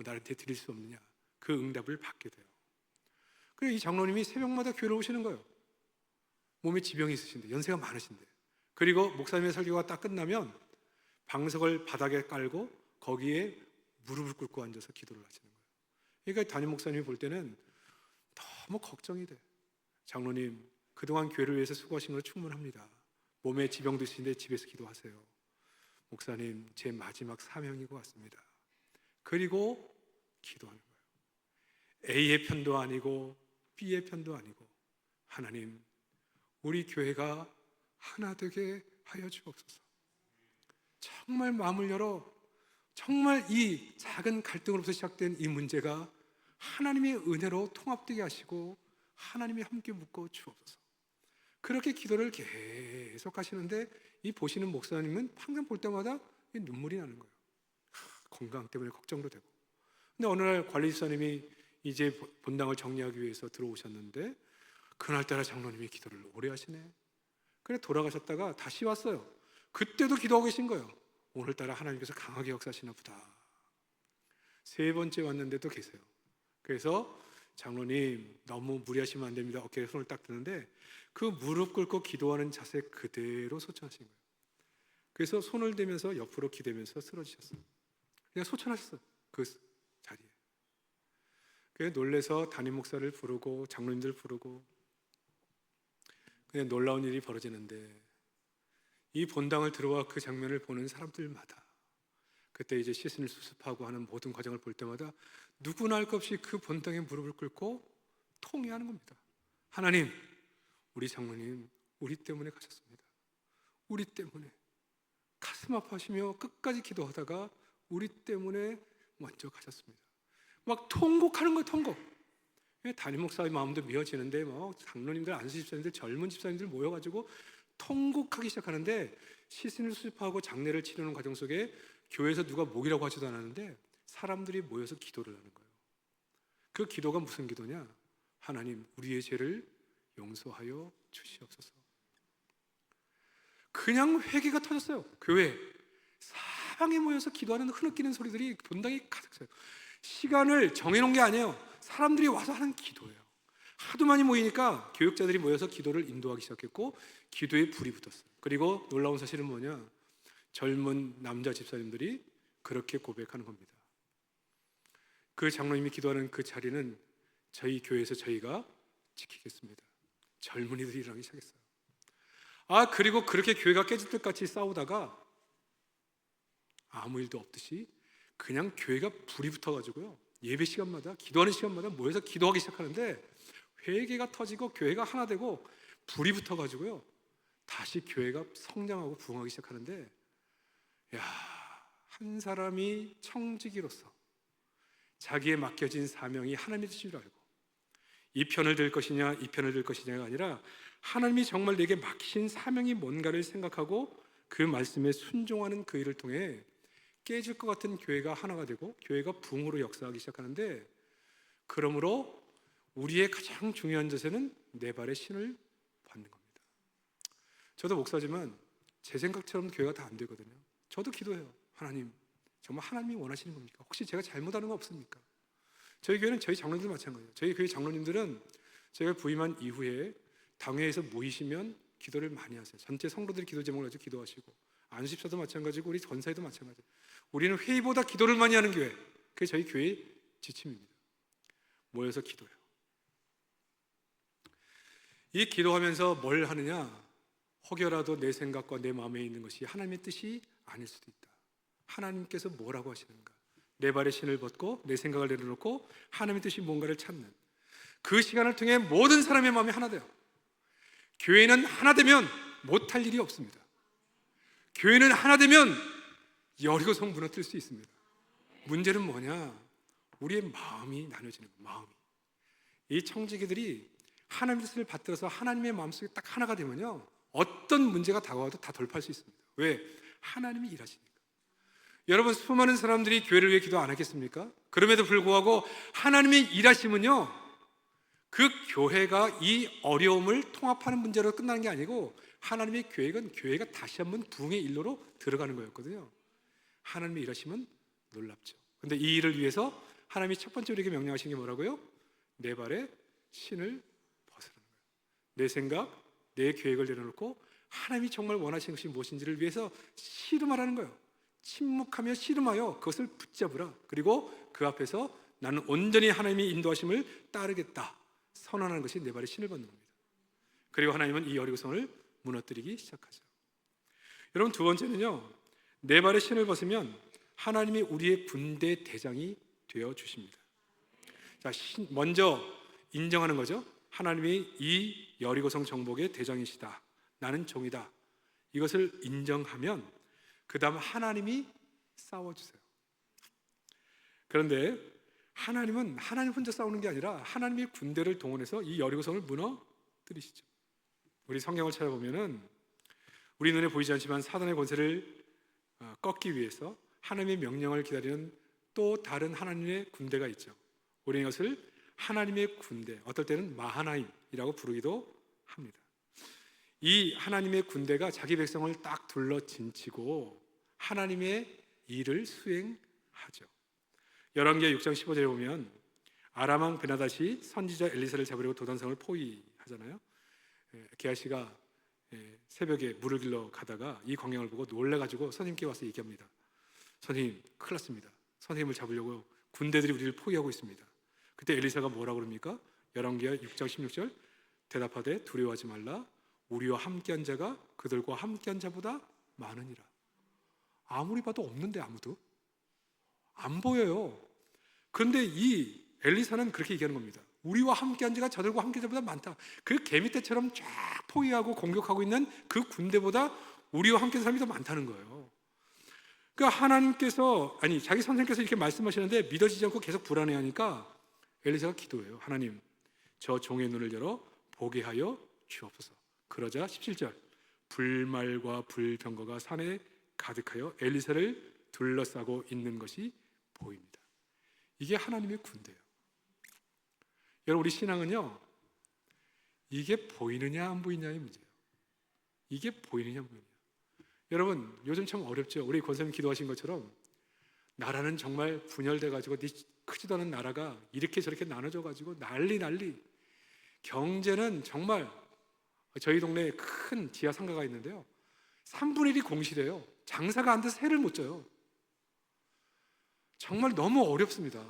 나한테 드릴 수 없느냐? 그 응답을 받게 돼요. 그래서 이 장로님이 새벽마다 교회를 오시는 거예요. 몸에 지병이 있으신데, 연세가 많으신데. 그리고 목사님의 설교가 딱 끝나면 방석을 바닥에 깔고 거기에 무릎을 꿇고 앉아서 기도를 하시는 거예요. 그러니까 담임 목사님이 볼 때는 너무 걱정이 돼. 장로님, 그동안 교회를 위해서 수고하신 걸 충분합니다. 몸에 지병도 있으신데 집에서 기도하세요. 목사님, 제 마지막 사명인 것 같습니다. 그리고 기도하는 거예요. A의 편도 아니고 B의 편도 아니고, 하나님, 우리 교회가 하나 되게 하여 주옵소서. 정말 마음을 열어 정말 이 작은 갈등으로부터 시작된 이 문제가 하나님의 은혜로 통합되게 하시고 하나님이 함께 묶어 주옵소서. 그렇게 기도를 계속 하시는데 이 보시는 목사님은 항상 볼 때마다 눈물이 나는 거예요. 건강 때문에 걱정도 되고. 근데 어느 날 관리집사님이 이제 본당을 정리하기 위해서 들어오셨는데 그날따라 장로님이 기도를 오래 하시네. 그래 돌아가셨다가 다시 왔어요. 그때도 기도하고 계신 거예요. 오늘따라 하나님께서 강하게 역사하시나 보다. 세 번째 왔는데도 계세요. 그래서 장로님, 너무 무리하시면 안 됩니다. 어깨에 손을 딱 드는데 그 무릎 꿇고 기도하는 자세 그대로 소천하신 거예요. 그래서 손을 대면서 옆으로 기대면서 쓰러지셨어요. 그냥 소천하셨어요. 그 자리에. 그래서 놀래서 담임 목사를 부르고 장로님들 부르고, 그냥 놀라운 일이 벌어지는데 이 본당을 들어와 그 장면을 보는 사람들마다, 그때 이제 시신을 수습하고 하는 모든 과정을 볼 때마다 누구나 할 것 없이 그 본당에 무릎을 꿇고 통회하는 겁니다. 하나님, 우리 장로님 우리 때문에 가셨습니다. 우리 때문에 가슴 아파하시며 끝까지 기도하다가 우리 때문에 먼저 가셨습니다. 막 통곡하는 거예요. 통곡. 담임 목사의 마음도 미어지는데 뭐 장로님들, 안수 집사님들, 젊은 집사님들 모여가지고 통곡하기 시작하는데, 시신을 수습하고 장례를 치르는 과정 속에 교회에서 누가 목이라고 하지도 않았는데 사람들이 모여서 기도를 하는 거예요. 그 기도가 무슨 기도냐? 하나님, 우리의 죄를 용서하여 주시옵소서. 그냥 회개가 터졌어요. 교회 사방에 모여서 기도하는 흐느끼는 소리들이 본당에 가득 차요. 시간을 정해놓은 게 아니에요. 사람들이 와서 하는 기도예요. 하도 많이 모이니까 교육자들이 모여서 기도를 인도하기 시작했고 기도에 불이 붙었어요. 그리고 놀라운 사실은 뭐냐? 젊은 남자 집사님들이 그렇게 고백하는 겁니다. 그 장로님이 기도하는 그 자리는 저희 교회에서 저희가 지키겠습니다. 젊은이들이 일어나기 시작했어요. 그리고 그렇게 교회가 깨질 듯 같이 싸우다가 아무 일도 없듯이 그냥 교회가 불이 붙어가지고요, 예배 시간마다, 기도하는 시간마다 모여서 기도하기 시작하는데 회개가 터지고 교회가 하나 되고 불이 붙어가지고요, 다시 교회가 성장하고 부흥하기 시작하는데, 한 사람이 청지기로서 자기의 맡겨진 사명이 하나님의 뜻인 줄 알고 이 편을 들 것이냐 이 편을 들 것이냐가 아니라 하나님이 정말 내게 맡기신 사명이 뭔가를 생각하고 그 말씀에 순종하는 그 일을 통해 깨질 것 같은 교회가 하나가 되고 교회가 부흥으로 역사하기 시작하는데, 그러므로 우리의 가장 중요한 자세는 내 발에 신을 받는 겁니다. 저도 목사지만 제 생각처럼 교회가 다 안 되거든요. 저도 기도해요. 하나님, 정말 하나님이 원하시는 겁니까? 혹시 제가 잘못하는 거 없습니까? 저희 교회는 저희 장로님들 마찬가지예요. 저희 교회 장로님들은 제가 부임한 이후에 당회에서 모이시면 기도를 많이 하세요. 전체 성도들이 기도 제목을 가지고 기도하시고, 안수집사도 마찬가지고 우리 전사회도 마찬가지예요. 우리는 회의보다 기도를 많이 하는 교회, 그게 저희 교회의 지침입니다. 모여서 기도해요. 이 기도하면서 뭘 하느냐? 혹여라도 내 생각과 내 마음에 있는 것이 하나님의 뜻이 아닐 수도 있다. 하나님께서 뭐라고 하시는가? 내 발에 신을 벗고 내 생각을 내려놓고 하나님의 뜻이 뭔가를 찾는 그 시간을 통해 모든 사람의 마음이 하나 돼요. 교회는 하나 되면 못할 일이 없습니다. 교회는 하나 되면 여리고성 무너뜨릴 수 있습니다. 문제는 뭐냐? 우리의 마음이 나눠지는 거예요. 마음이. 이 청지기들이 하나님의 뜻을 받들어서 하나님의 마음속에 딱 하나가 되면요, 어떤 문제가 다가와도 다 돌파할 수 있습니다. 왜? 하나님이 일하시니까. 여러분, 수많은 사람들이 교회를 위해 기도 안 하겠습니까? 그럼에도 불구하고 하나님의 일하심은요, 그 교회가 이 어려움을 통합하는 문제로 끝나는 게 아니고 하나님의 계획은 교회가 다시 한번 부흥의 일로로 들어가는 거였거든요. 하나님의 일하심은 놀랍죠. 근데 이 일을 위해서 하나님이 첫 번째 우리에게 명령하신 게 뭐라고요? 내 발에 신을 벗으라는 거예요. 내 생각, 내 계획을 내려놓고 하나님이 정말 원하시는 것이 무엇인지를 위해서 씨름하라는 거예요. 침묵하며 씨름하여 그것을 붙잡으라. 그리고 그 앞에서 나는 온전히 하나님이 인도하심을 따르겠다 선언하는 것이 내 발에 신을 벗는 겁니다. 그리고 하나님은 이 여리고성을 무너뜨리기 시작하죠. 여러분, 두 번째는요, 내 발에 신을 벗으면 하나님이 우리의 군대 대장이 되어 주십니다. 자, 먼저 인정하는 거죠. 하나님이 이 여리고성 정복의 대장이시다, 나는 종이다, 이것을 인정하면 그 다음 하나님이 싸워주세요. 그런데 하나님은 하나님 혼자 싸우는 게 아니라 하나님의 군대를 동원해서 이 여리고성을 무너뜨리시죠. 우리 성경을 찾아보면은 우리 눈에 보이지 않지만 사단의 권세를 꺾기 위해서 하나님의 명령을 기다리는 또 다른 하나님의 군대가 있죠. 우리는 이것을 하나님의 군대, 어떨 때는 마하나임이라고 부르기도 합니다. 이 하나님의 군대가 자기 백성을 딱 둘러 진치고 하나님의 일을 수행하죠. 열왕기하 6장 15절에 보면 아람 왕 베나닷이 선지자 엘리사를 잡으려고 도단성을 포위하잖아요. 게하시가 새벽에 물을 길러 가다가 이 광경을 보고 놀래가지고 선생님께 와서 얘기합니다. 선생님, 큰일 났습니다. 선생님을 잡으려고 군대들이 우리를 포위하고 있습니다. 그때 엘리사가 뭐라고 그럽니까? 열왕기하 6장 16절, 대답하되 두려워하지 말라, 우리와 함께한 자가 그들과 함께한 자보다 많으니라. 아무리 봐도 없는데 아무도 안 보여요. 그런데 이 엘리사는 그렇게 얘기하는 겁니다. 우리와 함께한 자가 저들과 함께한 자보다 많다. 그 개미떼처럼 쫙 포위하고 공격하고 있는 그 군대보다 우리와 함께한 사람이 더 많다는 거예요. 그러니까 하나님께서, 아니 자기 선생님께서 이렇게 말씀하시는데 믿어지지 않고 계속 불안해하니까 엘리사가 기도해요. 하나님, 저 종의 눈을 열어 보게 하여 주옵소서. 그러자 17절, 불말과 불병거가 산에 가득하여 엘리사를 둘러싸고 있는 것이 보입니다. 이게 하나님의 군대예요. 여러분, 우리 신앙은요, 이게 보이느냐 안 보이느냐의 문제예요. 이게 보이느냐 안 보이느냐. 여러분, 요즘 참 어렵죠. 우리 권사님 기도하신 것처럼 나라는 정말 분열돼가지고 크지도 않은 나라가 이렇게 저렇게 나눠져가지고 난리. 경제는 정말, 저희 동네에 큰 지하 상가가 있는데요, 3분의 1이 공실이에요. 장사가 안 돼서 해를 못 져요. 정말 너무 어렵습니다.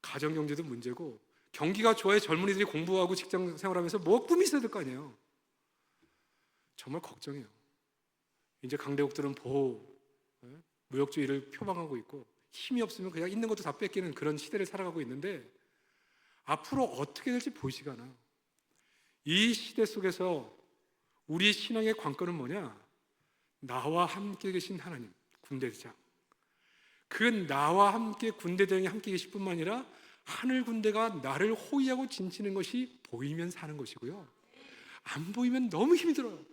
가정경제도 문제고, 경기가 좋아야 젊은이들이 공부하고 직장 생활하면서 뭐 꿈이 있어야 될 거 아니에요. 정말 걱정해요. 이제 강대국들은 보호, 무역주의를 표방하고 있고, 힘이 없으면 그냥 있는 것도 다 뺏기는 그런 시대를 살아가고 있는데 앞으로 어떻게 될지 보이지가 않아요. 이 시대 속에서 우리 신앙의 관건은 뭐냐? 나와 함께 계신 하나님, 군대대장. 그 나와 함께 군대대장이 함께 계실 뿐만 아니라 하늘 군대가 나를 호위하고 진치는 것이 보이면 사는 것이고요, 안 보이면 너무 힘이 들어요.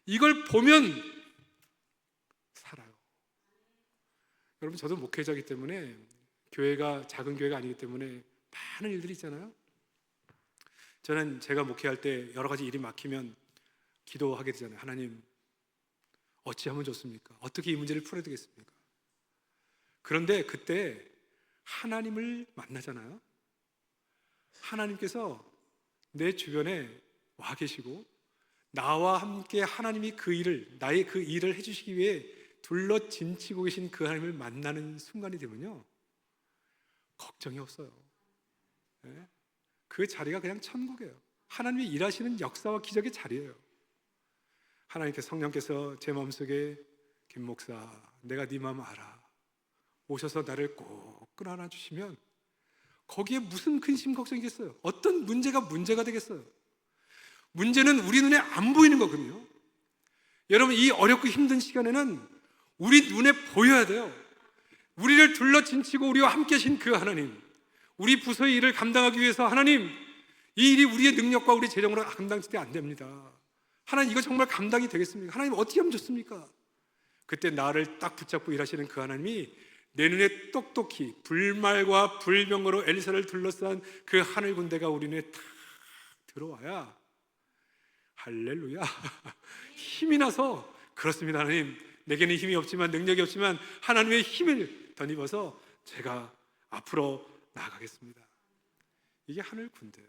이걸 보면 살아요. 여러분, 저도 목회자이기 때문에, 교회가 작은 교회가 아니기 때문에 많은 일들이 있잖아요. 저는 제가 목회할 때 여러 가지 일이 막히면 기도하게 되잖아요. 하나님, 어찌하면 좋습니까? 어떻게 이 문제를 풀어야 되겠습니까? 그런데 그때 하나님을 만나잖아요. 하나님께서 내 주변에 와 계시고 나와 함께 하나님이 그 일을, 나의 그 일을 해주시기 위해 둘러 진치고 계신 그 하나님을 만나는 순간이 되면요, 걱정이 없어요. 네? 그 자리가 그냥 천국이에요. 하나님이 일하시는 역사와 기적의 자리예요. 하나님께서, 성령께서 제 마음속에, 김 목사, 내가 네 마음 알아, 오셔서 나를 꼭 끌어안아 주시면 거기에 무슨 근심 걱정이겠어요? 어떤 문제가 되겠어요? 문제는 우리 눈에 안 보이는 거거든요. 여러분, 이 어렵고 힘든 시간에는 우리 눈에 보여야 돼요. 우리를 둘러 진치고 우리와 함께 하신 그 하나님, 우리 부서의 일을 감당하기 위해서 하나님, 이 일이 우리의 능력과 우리 재정으로 감당이 안 됩니다. 하나님, 이거 정말 감당이 되겠습니까? 하나님, 어떻게 하면 좋습니까? 그때 나를 딱 붙잡고 일하시는 그 하나님이 내 눈에 똑똑히 불말과 불병거로 엘리사를 둘러싼 그 하늘 군대가 우리 눈에 탁 들어와야, 할렐루야, 힘이 나서, 그렇습니다 하나님, 내게는 힘이 없지만, 능력이 없지만 하나님의 힘을 덧입어서 제가 앞으로 나아가겠습니다. 이게 하늘 군대예요.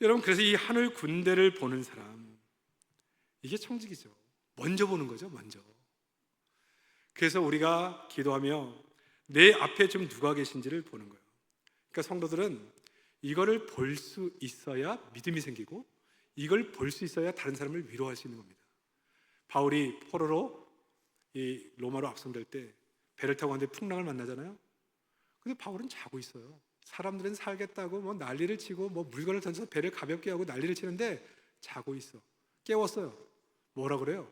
여러분, 그래서 이 하늘 군대를 보는 사람, 이게 청직이죠. 먼저 보는 거죠, 먼저. 그래서 우리가 기도하며 내 앞에 좀 누가 계신지를 보는 거예요. 그러니까 성도들은 이거를 볼 수 있어야 믿음이 생기고, 이걸 볼 수 있어야 다른 사람을 위로할 수 있는 겁니다. 바울이 포로로 이 로마로 압송될 때 배를 타고 가는데 풍랑을 만나잖아요. 근데 바울은 자고 있어요. 사람들은 살겠다고 뭐 난리를 치고 뭐 물건을 던져서 배를 가볍게 하고 난리를 치는데 자고 있어. 깨웠어요. 뭐라 그래요?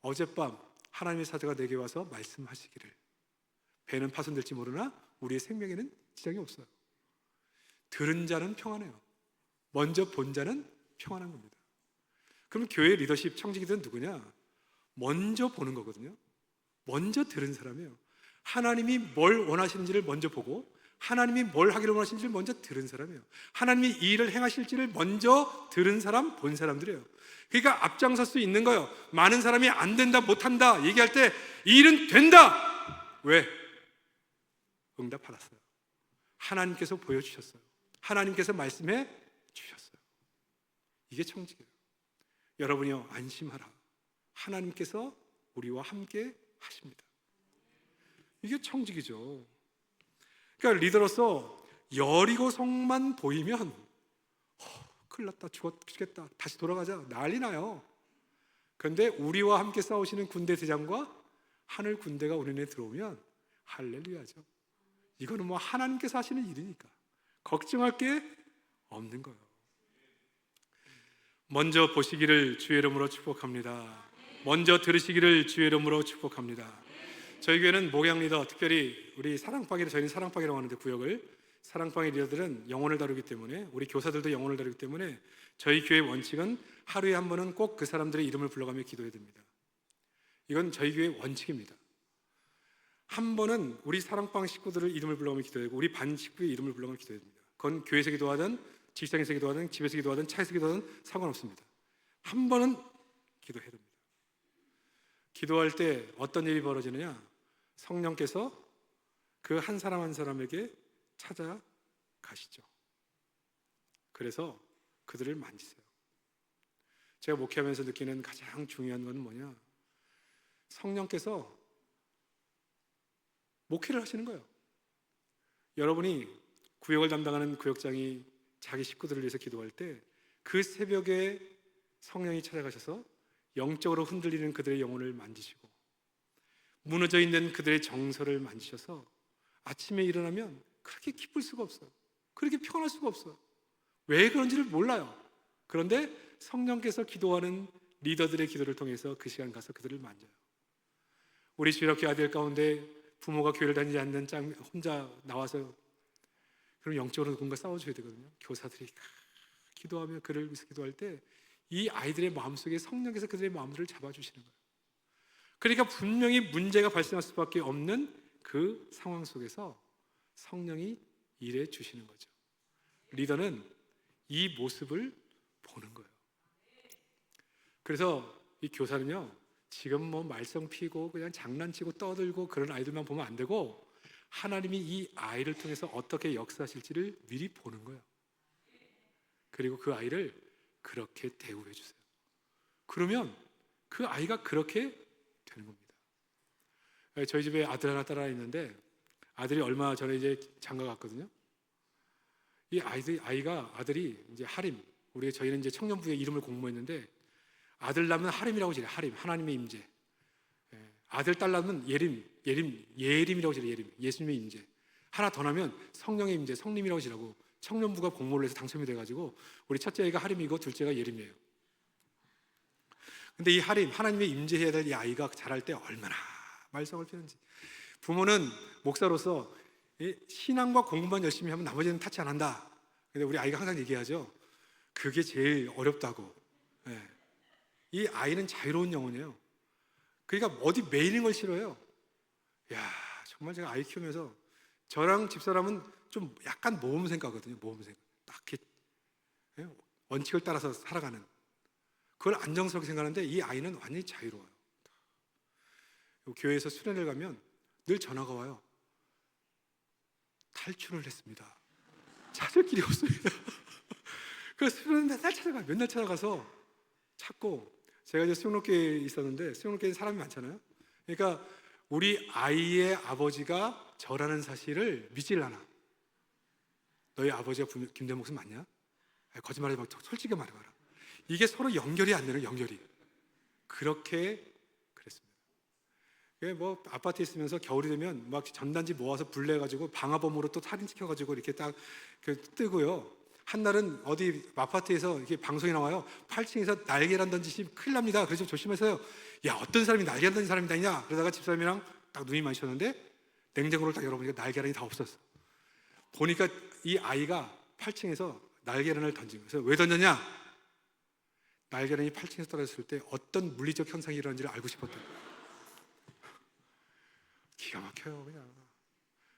어젯밤 하나님의 사자가 내게 와서 말씀하시기를, 배는 파손될지 모르나 우리의 생명에는 지장이 없어요. 들은 자는 평안해요. 먼저 본 자는 평안한 겁니다. 그럼 교회 리더십 청지기들은 누구냐? 먼저 보는 거거든요. 먼저 들은 사람이에요. 하나님이 뭘 원하시는지를 먼저 보고, 하나님이 뭘 하기를 원하시는지를 먼저 들은 사람이에요. 하나님이 이 일을 행하실지를 먼저 들은 사람, 본 사람들이에요. 그러니까 앞장설 수 있는 거예요. 많은 사람이 안 된다, 못한다 얘기할 때 이 일은 된다. 왜? 응답 받았어요. 하나님께서 보여주셨어요. 하나님께서 말씀해 주셨어요. 이게 청직이에요. 여러분이요, 안심하라. 하나님께서 우리와 함께 하십니다. 이게 청직이죠. 그러니까 리더로서 여리고 성만 보이면 큰일 났다, 죽겠다, 다시 돌아가자, 난리 나요. 그런데 우리와 함께 싸우시는 군대 대장과 하늘 군대가 우리 안에 들어오면 할렐루야죠. 이거는 뭐 하나님께서 하시는 일이니까 걱정할 게 없는 거예요. 먼저 보시기를 주의 이름으로 축복합니다. 먼저 들으시기를 주의 이름으로 축복합니다. 저희 교회는 목양 리더, 특별히 우리 사랑방이, 저희는 사랑방이라고 하는데 구역을, 사랑방의 리더들은 영혼을 다루기 때문에, 우리 교사들도 영혼을 다루기 때문에 저희 교회 원칙은 하루에 한 번은 꼭 그 사람들의 이름을 불러가며 기도해야 됩니다. 이건 저희 교회 원칙입니다. 한 번은 우리 사랑방 식구들을 이름을 불러가며 기도해야 되고, 우리 반 식구의 이름을 불러가며 기도해야 됩니다. 그건 교회에서 기도하든 직장에서 기도하든 집에서 기도하든 차에서 기도하든 상관없습니다. 한 번은 기도해야 됩니다. 기도할 때 어떤 일이 벌어지느냐? 성령께서 그 한 사람 한 사람에게 찾아가시죠. 그래서 그들을 만지세요. 제가 목회하면서 느끼는 가장 중요한 건 뭐냐? 성령께서 목회를 하시는 거예요. 여러분이 구역을 담당하는 구역장이 자기 식구들을 위해서 기도할 때 그 새벽에 성령이 찾아가셔서 영적으로 흔들리는 그들의 영혼을 만지시고, 무너져 있는 그들의 정서를 만지셔서 아침에 일어나면 그렇게 기쁠 수가 없어요. 그렇게 평안할 수가 없어요. 왜 그런지를 몰라요. 그런데 성령께서 기도하는 리더들의 기도를 통해서 그 시간 가서 그들을 만져요. 우리 주일학교 아들 가운데 부모가 교회를 다니지 않는 혼자 나와서, 그럼 영적으로 누군가 싸워줘야 되거든요. 교사들이 기도하며 그를 위해서 기도할 때 이 아이들의 마음속에 성령께서 그들의 마음들을 잡아주시는 거예요. 그러니까 분명히 문제가 발생할 수밖에 없는 그 상황 속에서 성령이 일해 주시는 거죠. 리더는 이 모습을 보는 거예요. 그래서 이 교사는요, 지금 뭐 말썽 피고 그냥 장난치고 떠들고 그런 아이들만 보면 안 되고, 하나님이 이 아이를 통해서 어떻게 역사하실지를 미리 보는 거예요. 그리고 그 아이를 그렇게 대우해 주세요. 그러면 그 아이가 그렇게 되는 겁니다. 저희 집에 아들 하나 딸 하나 있는데, 아들이 얼마 전에 이제 장가 갔거든요. 이 아들이 이제 하림, 저희는 이제 청년부의 이름을 공모했는데, 아들 낳으면 하림이라고 지래. 하림, 하나님의 임재. 아들 딸 낳으면 예림이라고 지래. 예림, 예수님의 임재. 하나 더 나면 성령의 임재, 성림이라고 지라고 청년부가 공모를 해서 당첨이 돼가지고 우리 첫째 아이가 하림이고 둘째가 예림이에요. 근데 이 하림, 하나님의 임재해야 될 이 아이가 자랄 때 얼마나 말썽을 피는지. 부모는 목사로서 신앙과 공부만 열심히 하면 나머지는 타치 안 한다. 근데 우리 아이가 항상 얘기하죠. 그게 제일 어렵다고. 이 아이는 자유로운 영혼이에요. 그러니까 어디 매이는 걸 싫어해요. 야, 정말 제가 아이 키우면서 저랑 집사람은 좀 약간 모험생가거든요. 모험생. 딱히 원칙을 따라서 살아가는. 그걸 안정스럽게 생각하는데 이 아이는 완전히 자유로워요. 교회에서 수련을 가면 늘 전화가 와요. 탈출을 했습니다. 찾을 길이 없습니다. 그래서 맨날 찾아가서 찾고, 제가 이제 수영록교회에 있었는데 수영록교회는 사람이 많잖아요. 그러니까 우리 아이의 아버지가 저라는 사실을 믿질 않아. 너희 아버지가 김대목은 맞냐? 거짓말하지 말고 솔직히 말해봐라. 이게 서로 연결이 안 되는, 연결이. 그렇게 그랬습니다. 뭐 아파트에 있으면서 겨울이 되면 막 전단지 모아서 불내가지고 방화범으로 또 살인 시켜가지고 이렇게 딱 뜨고요. 한날은 어디 아파트에서 이렇게 방송이 나와요. 8층에서 날개란 던지시면 큰일 납니다. 그래서 좀 조심하세요. 야, 어떤 사람이 날개란 던진 사람이 다니냐? 그러다가 집사람이랑 딱 눈이 마주쳤는데 냉장고를 딱 열어보니까 날개란이 다 없었어. 보니까 이 아이가 8층에서 날개란을 던진 거예요. 그래서 왜 던졌냐? 날개란이 8층에서 떨어졌을 때 어떤 물리적 현상이 일어나는지를 알고 싶었던 거예요. 기가 막혀요.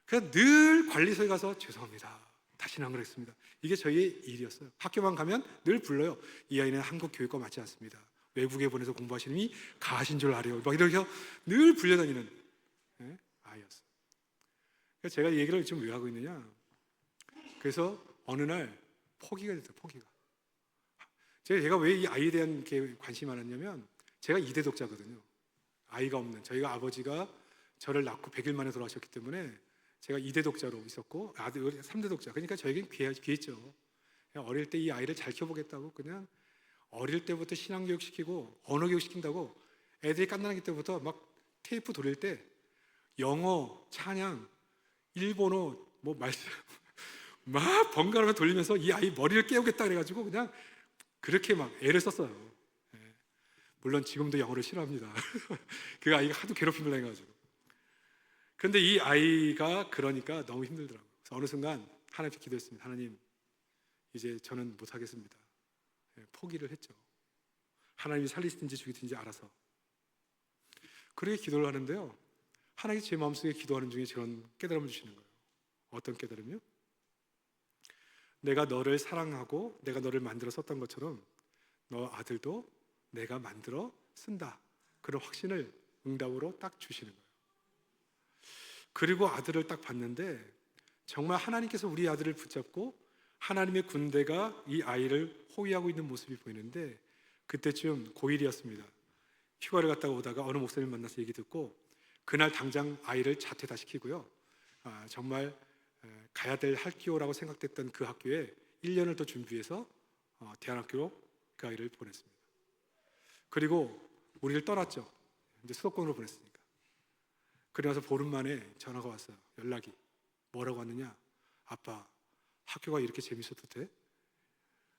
그냥 늘 관리소에 가서 죄송합니다, 다시는 안 그러겠습니다. 이게 저희의 일이었어요. 학교만 가면 늘 불러요. 이 아이는 한국 교육과 맞지 않습니다. 외국에 보내서 공부하시는 이 가신 줄 알아요. 막 이렇게 늘 불려다니는 아이였어요. 그래서 제가 이 얘기를 지금 왜 하고 있느냐? 그래서 어느 날 포기가 됐어요. 포기가. 제가 왜 이 아이에 대한 관심이 많았냐면, 제가 2대 독자거든요. 아이가 없는, 저희가 아버지가 저를 낳고 100일 만에 돌아가셨기 때문에 제가 2대 독자로 있었고, 아들 3대 독자. 그러니까 저에겐 귀했죠. 그냥 어릴 때 이 아이를 잘 키워보겠다고, 그냥 어릴 때부터 신앙교육 시키고 언어 교육 시킨다고, 애들이 갓난아기 때부터 막 테이프 돌릴 때 영어, 찬양, 일본어 뭐 말씀 막 번갈아가 돌리면서 이 아이 머리를 깨우겠다 그래가지고 그냥 그렇게 막 애를 썼어요. 물론 지금도 영어를 싫어합니다. 그 아이가 하도 괴롭힘을 해가지고. 그런데 이 아이가 그러니까 너무 힘들더라고요. 그래서 어느 순간 하나님께 기도했습니다. 하나님, 이제 저는 못하겠습니다. 포기를 했죠. 하나님이 살리시든지 죽이든지 알아서. 그렇게 기도를 하는데요, 하나님이 제 마음속에 기도하는 중에 저런 깨달음을 주시는 거예요. 어떤 깨달음이요? 내가 너를 사랑하고 내가 너를 만들어 썼던 것처럼 너 아들도 내가 만들어 쓴다. 그런 확신을 응답으로 딱 주시는 거예요. 그리고 아들을 딱 봤는데 정말 하나님께서 우리 아들을 붙잡고 하나님의 군대가 이 아이를 호위하고 있는 모습이 보이는데, 그때쯤 고1이었습니다. 휴가를 갔다가 오다가 어느 목사님 만나서 얘기 듣고 그날 당장 아이를 자퇴다 시키고요, 정말 가야 될 학교라고 생각됐던 그 학교에 1년을 더 준비해서 대안학교로 그 아이를 보냈습니다. 그리고 우리를 떠났죠. 이제 수도권으로 보냈으니까. 그러고 나서 보름 만에 전화가 왔어요. 연락이. 뭐라고 왔느냐? 아빠, 학교가 이렇게 재밌어도 돼?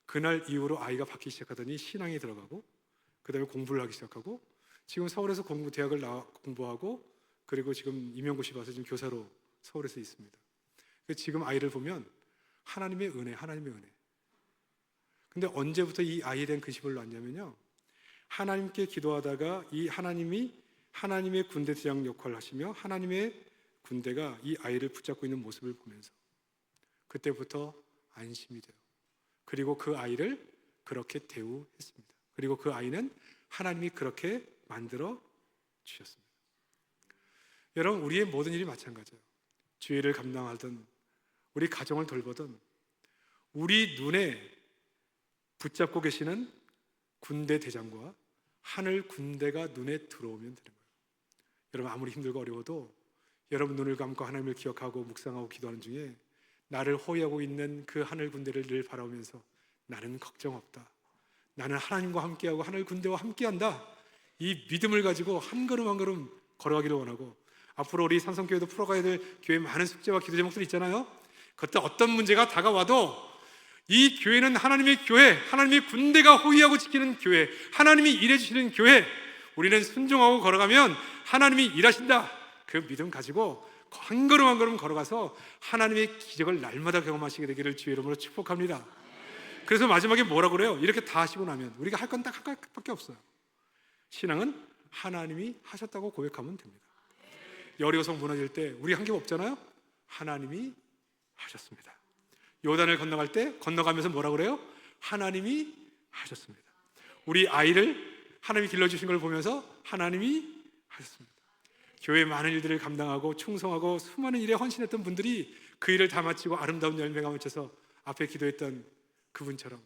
그날 이후로 아이가 바뀌기 시작하더니 신앙에 들어가고, 그 다음에 공부를 하기 시작하고, 지금 서울에서 대학을 공부하고, 그리고 지금 임용고시 봐서 지금 교사로 서울에서 있습니다. 지금 아이를 보면 하나님의 은혜, 하나님의 은혜. 근데 언제부터 이 아이에 대한 근심을 놨냐면요, 하나님께 기도하다가 이 하나님이 하나님의 군대 대장 역할을 하시며 하나님의 군대가 이 아이를 붙잡고 있는 모습을 보면서 그때부터 안심이 돼요. 그리고 그 아이를 그렇게 대우했습니다. 그리고 그 아이는 하나님이 그렇게 만들어 주셨습니다. 여러분, 우리의 모든 일이 마찬가지예요. 주일을 감당하던, 우리 가정을 돌보던, 우리 눈에 붙잡고 계시는 군대 대장과 하늘 군대가 눈에 들어오면 되는 거예요. 여러분, 아무리 힘들고 어려워도 여러분 눈을 감고 하나님을 기억하고 묵상하고 기도하는 중에 나를 호위하고 있는 그 하늘 군대를 늘 바라보면서 나는 걱정 없다, 나는 하나님과 함께하고 하늘 군대와 함께한다, 이 믿음을 가지고 한 걸음 한 걸음 걸어가기를 원하고, 앞으로 우리 산성교회도 풀어가야 될 교회에 많은 숙제와 기도 제목들이 있잖아요. 그때 어떤 문제가 다가와도 이 교회는 하나님의 교회, 하나님의 군대가 호위하고 지키는 교회, 하나님이 일해주시는 교회, 우리는 순종하고 걸어가면 하나님이 일하신다, 그 믿음 가지고 한 걸음 한 걸음 걸어가서 하나님의 기적을 날마다 경험하시게 되기를 주의 이름으로 축복합니다. 그래서 마지막에 뭐라고 그래요? 이렇게 다 하시고 나면 우리가 할 건 딱 한 가지밖에 없어요. 신앙은 하나님이 하셨다고 고백하면 됩니다. 여리고성 무너질 때 우리 한 게 없잖아요. 하나님이 하셨습니다. 요단을 건너갈 때 건너가면서 뭐라고 그래요? 하나님이 하셨습니다. 우리 아이를 하나님이 길러주신 걸 보면서 하나님이 하셨습니다. 교회 많은 일들을 감당하고 충성하고 수많은 일에 헌신했던 분들이 그 일을 다 마치고 아름다운 열매가 맺혀서 앞에 기도했던 그분처럼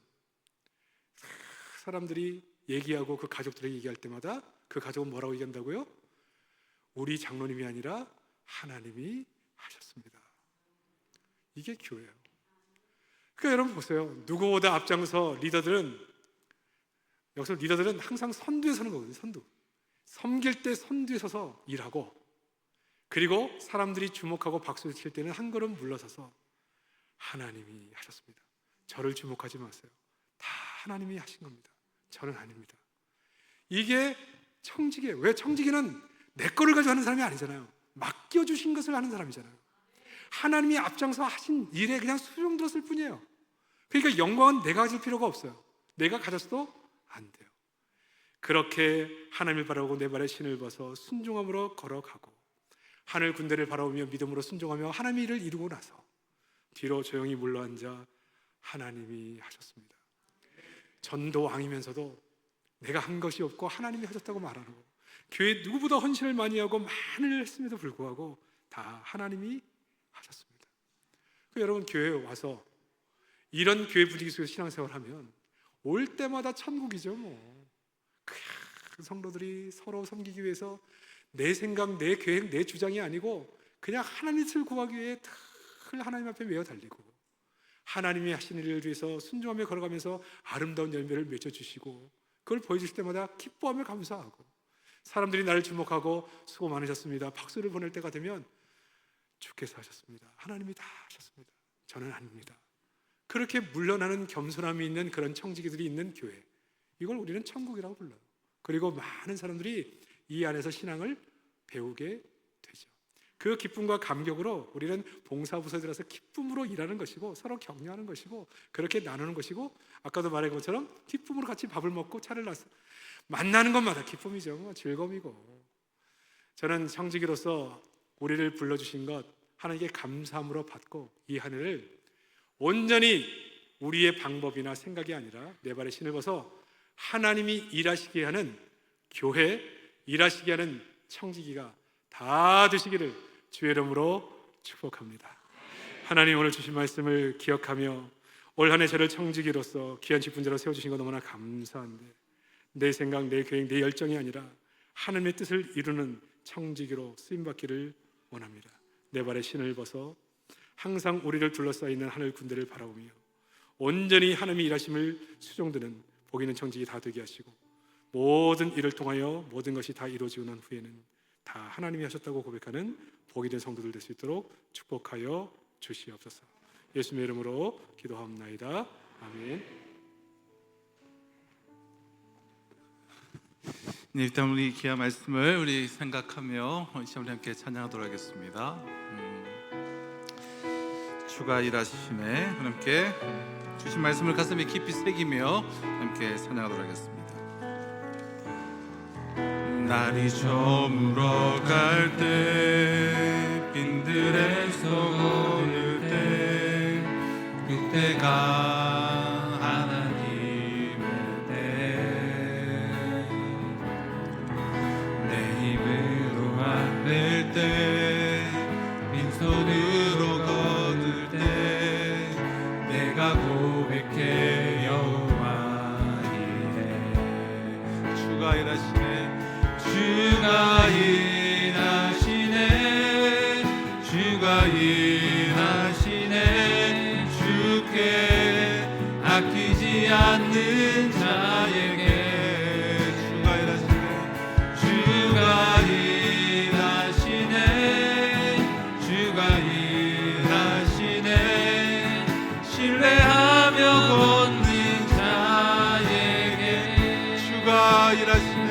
사람들이 얘기하고 그 가족들에게 얘기할 때마다 그 가족은 뭐라고 얘기한다고요? 우리 장로님이 아니라 하나님이 하셨습니다. 이게 교회예요. 그러니까 여러분 보세요. 누구보다 앞장서 여기서 리더들은 항상 선두에 서는 거거든요. 선두. 섬길 때 선두에 서서 일하고, 그리고 사람들이 주목하고 박수를 칠 때는 한 걸음 물러서서 하나님이 하셨습니다. 저를 주목하지 마세요. 다 하나님이 하신 겁니다. 저는 아닙니다. 이게 청지기예요. 왜? 청지기는 내 거를 가지고 하는 사람이 아니잖아요. 맡겨주신 것을 하는 사람이잖아요. 하나님이 앞장서 하신 일에 그냥 수용 들었을 뿐이에요. 그러니까 영광은 내가 가질 필요가 없어요. 내가 가졌어도 안 돼요. 그렇게 하나님을 바라보고 내 발에 신을 벗어 순종함으로 걸어가고, 하늘 군대를 바라보며 믿음으로 순종하며 하나님의 일을 이루고 나서 뒤로 조용히 물러앉아 하나님이 하셨습니다. 전도 왕이면서도 내가 한 것이 없고 하나님이 하셨다고 말하는 거. 교회 누구보다 헌신을 많이 하고 많은 했음에도 불구하고 다 하나님이 하셨습니다. 여러분, 교회에 와서 이런 교회 분위기 속에서 신앙생활을 하면 올 때마다 천국이죠. 그 성도들이 서로 섬기기 위해서 내 생각, 내 계획, 내 주장이 아니고 그냥 하나님의 뜻을 구하기 위해 늘 하나님 앞에 메어 달리고, 하나님이 하신 일을 위해서 순종하며 걸어가면서 아름다운 열매를 맺어주시고, 그걸 보여주실 때마다 기뻐하며 감사하고, 사람들이 나를 주목하고 수고 많으셨습니다, 박수를 보낼 때가 되면 주께서 하셨습니다, 하나님이 다 하셨습니다, 저는 아닙니다. 그렇게 물러나는 겸손함이 있는 그런 청지기들이 있는 교회, 이걸 우리는 천국이라고 불러요. 그리고 많은 사람들이 이 안에서 신앙을 배우게 되죠. 그 기쁨과 감격으로 우리는 봉사부서에 들어서 기쁨으로 일하는 것이고, 서로 격려하는 것이고, 그렇게 나누는 것이고, 아까도 말한 것처럼 기쁨으로 같이 밥을 먹고 차를 놨어 만나는 것마다 기쁨이죠. 즐거움이고. 저는 청지기로서 우리를 불러주신 것 하나님께 감사함으로 받고, 이 한 해를 온전히 우리의 방법이나 생각이 아니라 내 발에 신을 벗어 하나님이 일하시게 하는 교회, 일하시게 하는 청지기가 다 되시기를 주의 이름으로 축복합니다. 하나님, 오늘 주신 말씀을 기억하며 올 한 해 저를 청지기로서 귀한 직분자로 세워주신 것 너무나 감사한데, 내 생각, 내 계획, 내 열정이 아니라 하나님의 뜻을 이루는 청지기로 쓰임받기를 원합니다. 내 발에 신을 벗어 항상 우리를 둘러싸여 있는 하늘 군대를 바라보며 온전히 하나님의 일하심을 수종드는 복 있는 청지기 다 되게 하시고, 모든 일을 통하여 모든 것이 다 이루어지고 난 후에는 다 하나님이 하셨다고 고백하는 복 있는 성도들 될 수 있도록 축복하여 주시옵소서. 예수님의 이름으로 기도하옵나이다. 아멘. 네, 일단 우리 귀한 말씀을 우리 생각하며 이 시간 우리 함께 찬양하도록 하겠습니다. 주가 일하시네. 함께 주신 말씀을 가슴에 깊이 새기며 함께 찬양하도록 하겠습니다. 날이 저물어 갈 때, 빈들에서 오늘 때, 그때가 하나님의 때, 내 힘으로 안 될 때, 빈손으로 거둘 때, 내가 고백해 여호와 이래. 주가 일하시네. 주가 일하시네. 주가 일하시네. 주께 아끼지 않는 자에게 주가 일하시네. 주가 일하시네. 주가 일하시네. 신뢰하며 걷는 자에게 주가 일하시네.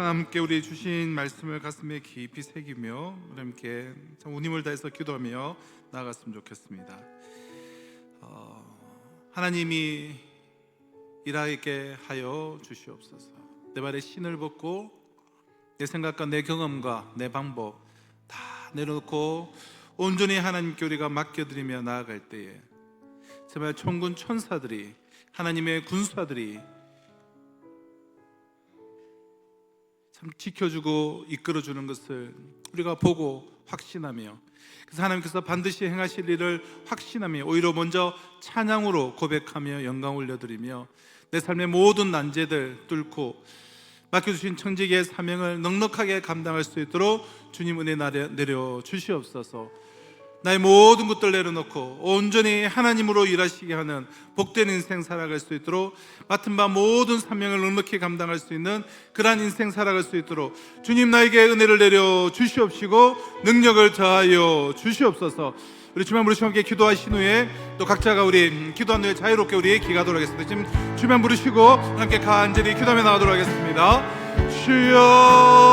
함께 우리 주신 말씀을 가슴에 깊이 새기며 우리 함께 참 운힘을 다해서 기도하며 나아갔으면 좋겠습니다. 하나님이 일하게 하여 주시옵소서. 내 발에 신을 벗고 내 생각과 내 경험과 내 방법 다 내려놓고 온전히 하나님께 우리가 맡겨드리며 나아갈 때에 제발 천군 천사들이, 하나님의 군사들이 참 지켜주고 이끌어주는 것을 우리가 보고 확신하며, 그래서 하나님께서 반드시 행하실 일을 확신하며 오히려 먼저 찬양으로 고백하며 영광 올려드리며 내 삶의 모든 난제들 뚫고 맡겨주신 청지기의 사명을 넉넉하게 감당할 수 있도록 주님 은혜 내려 주시옵소서. 나의 모든 것들 내려놓고 온전히 하나님으로 일하시게 하는 복된 인생 살아갈 수 있도록, 맡은 바 모든 사명을 넉넉히 감당할 수 있는 그러한 인생 살아갈 수 있도록 주님 나에게 은혜를 내려 주시옵시고 능력을 더하여 주시옵소서. 우리 주만 부르시고 함께 기도하신 후에 또 각자가 우리 기도한 후에 자유롭게 우리 기도하도록 하겠습니다. 지금 주만 부르시고 함께 간절히 기도하며 나가도록 하겠습니다. 주여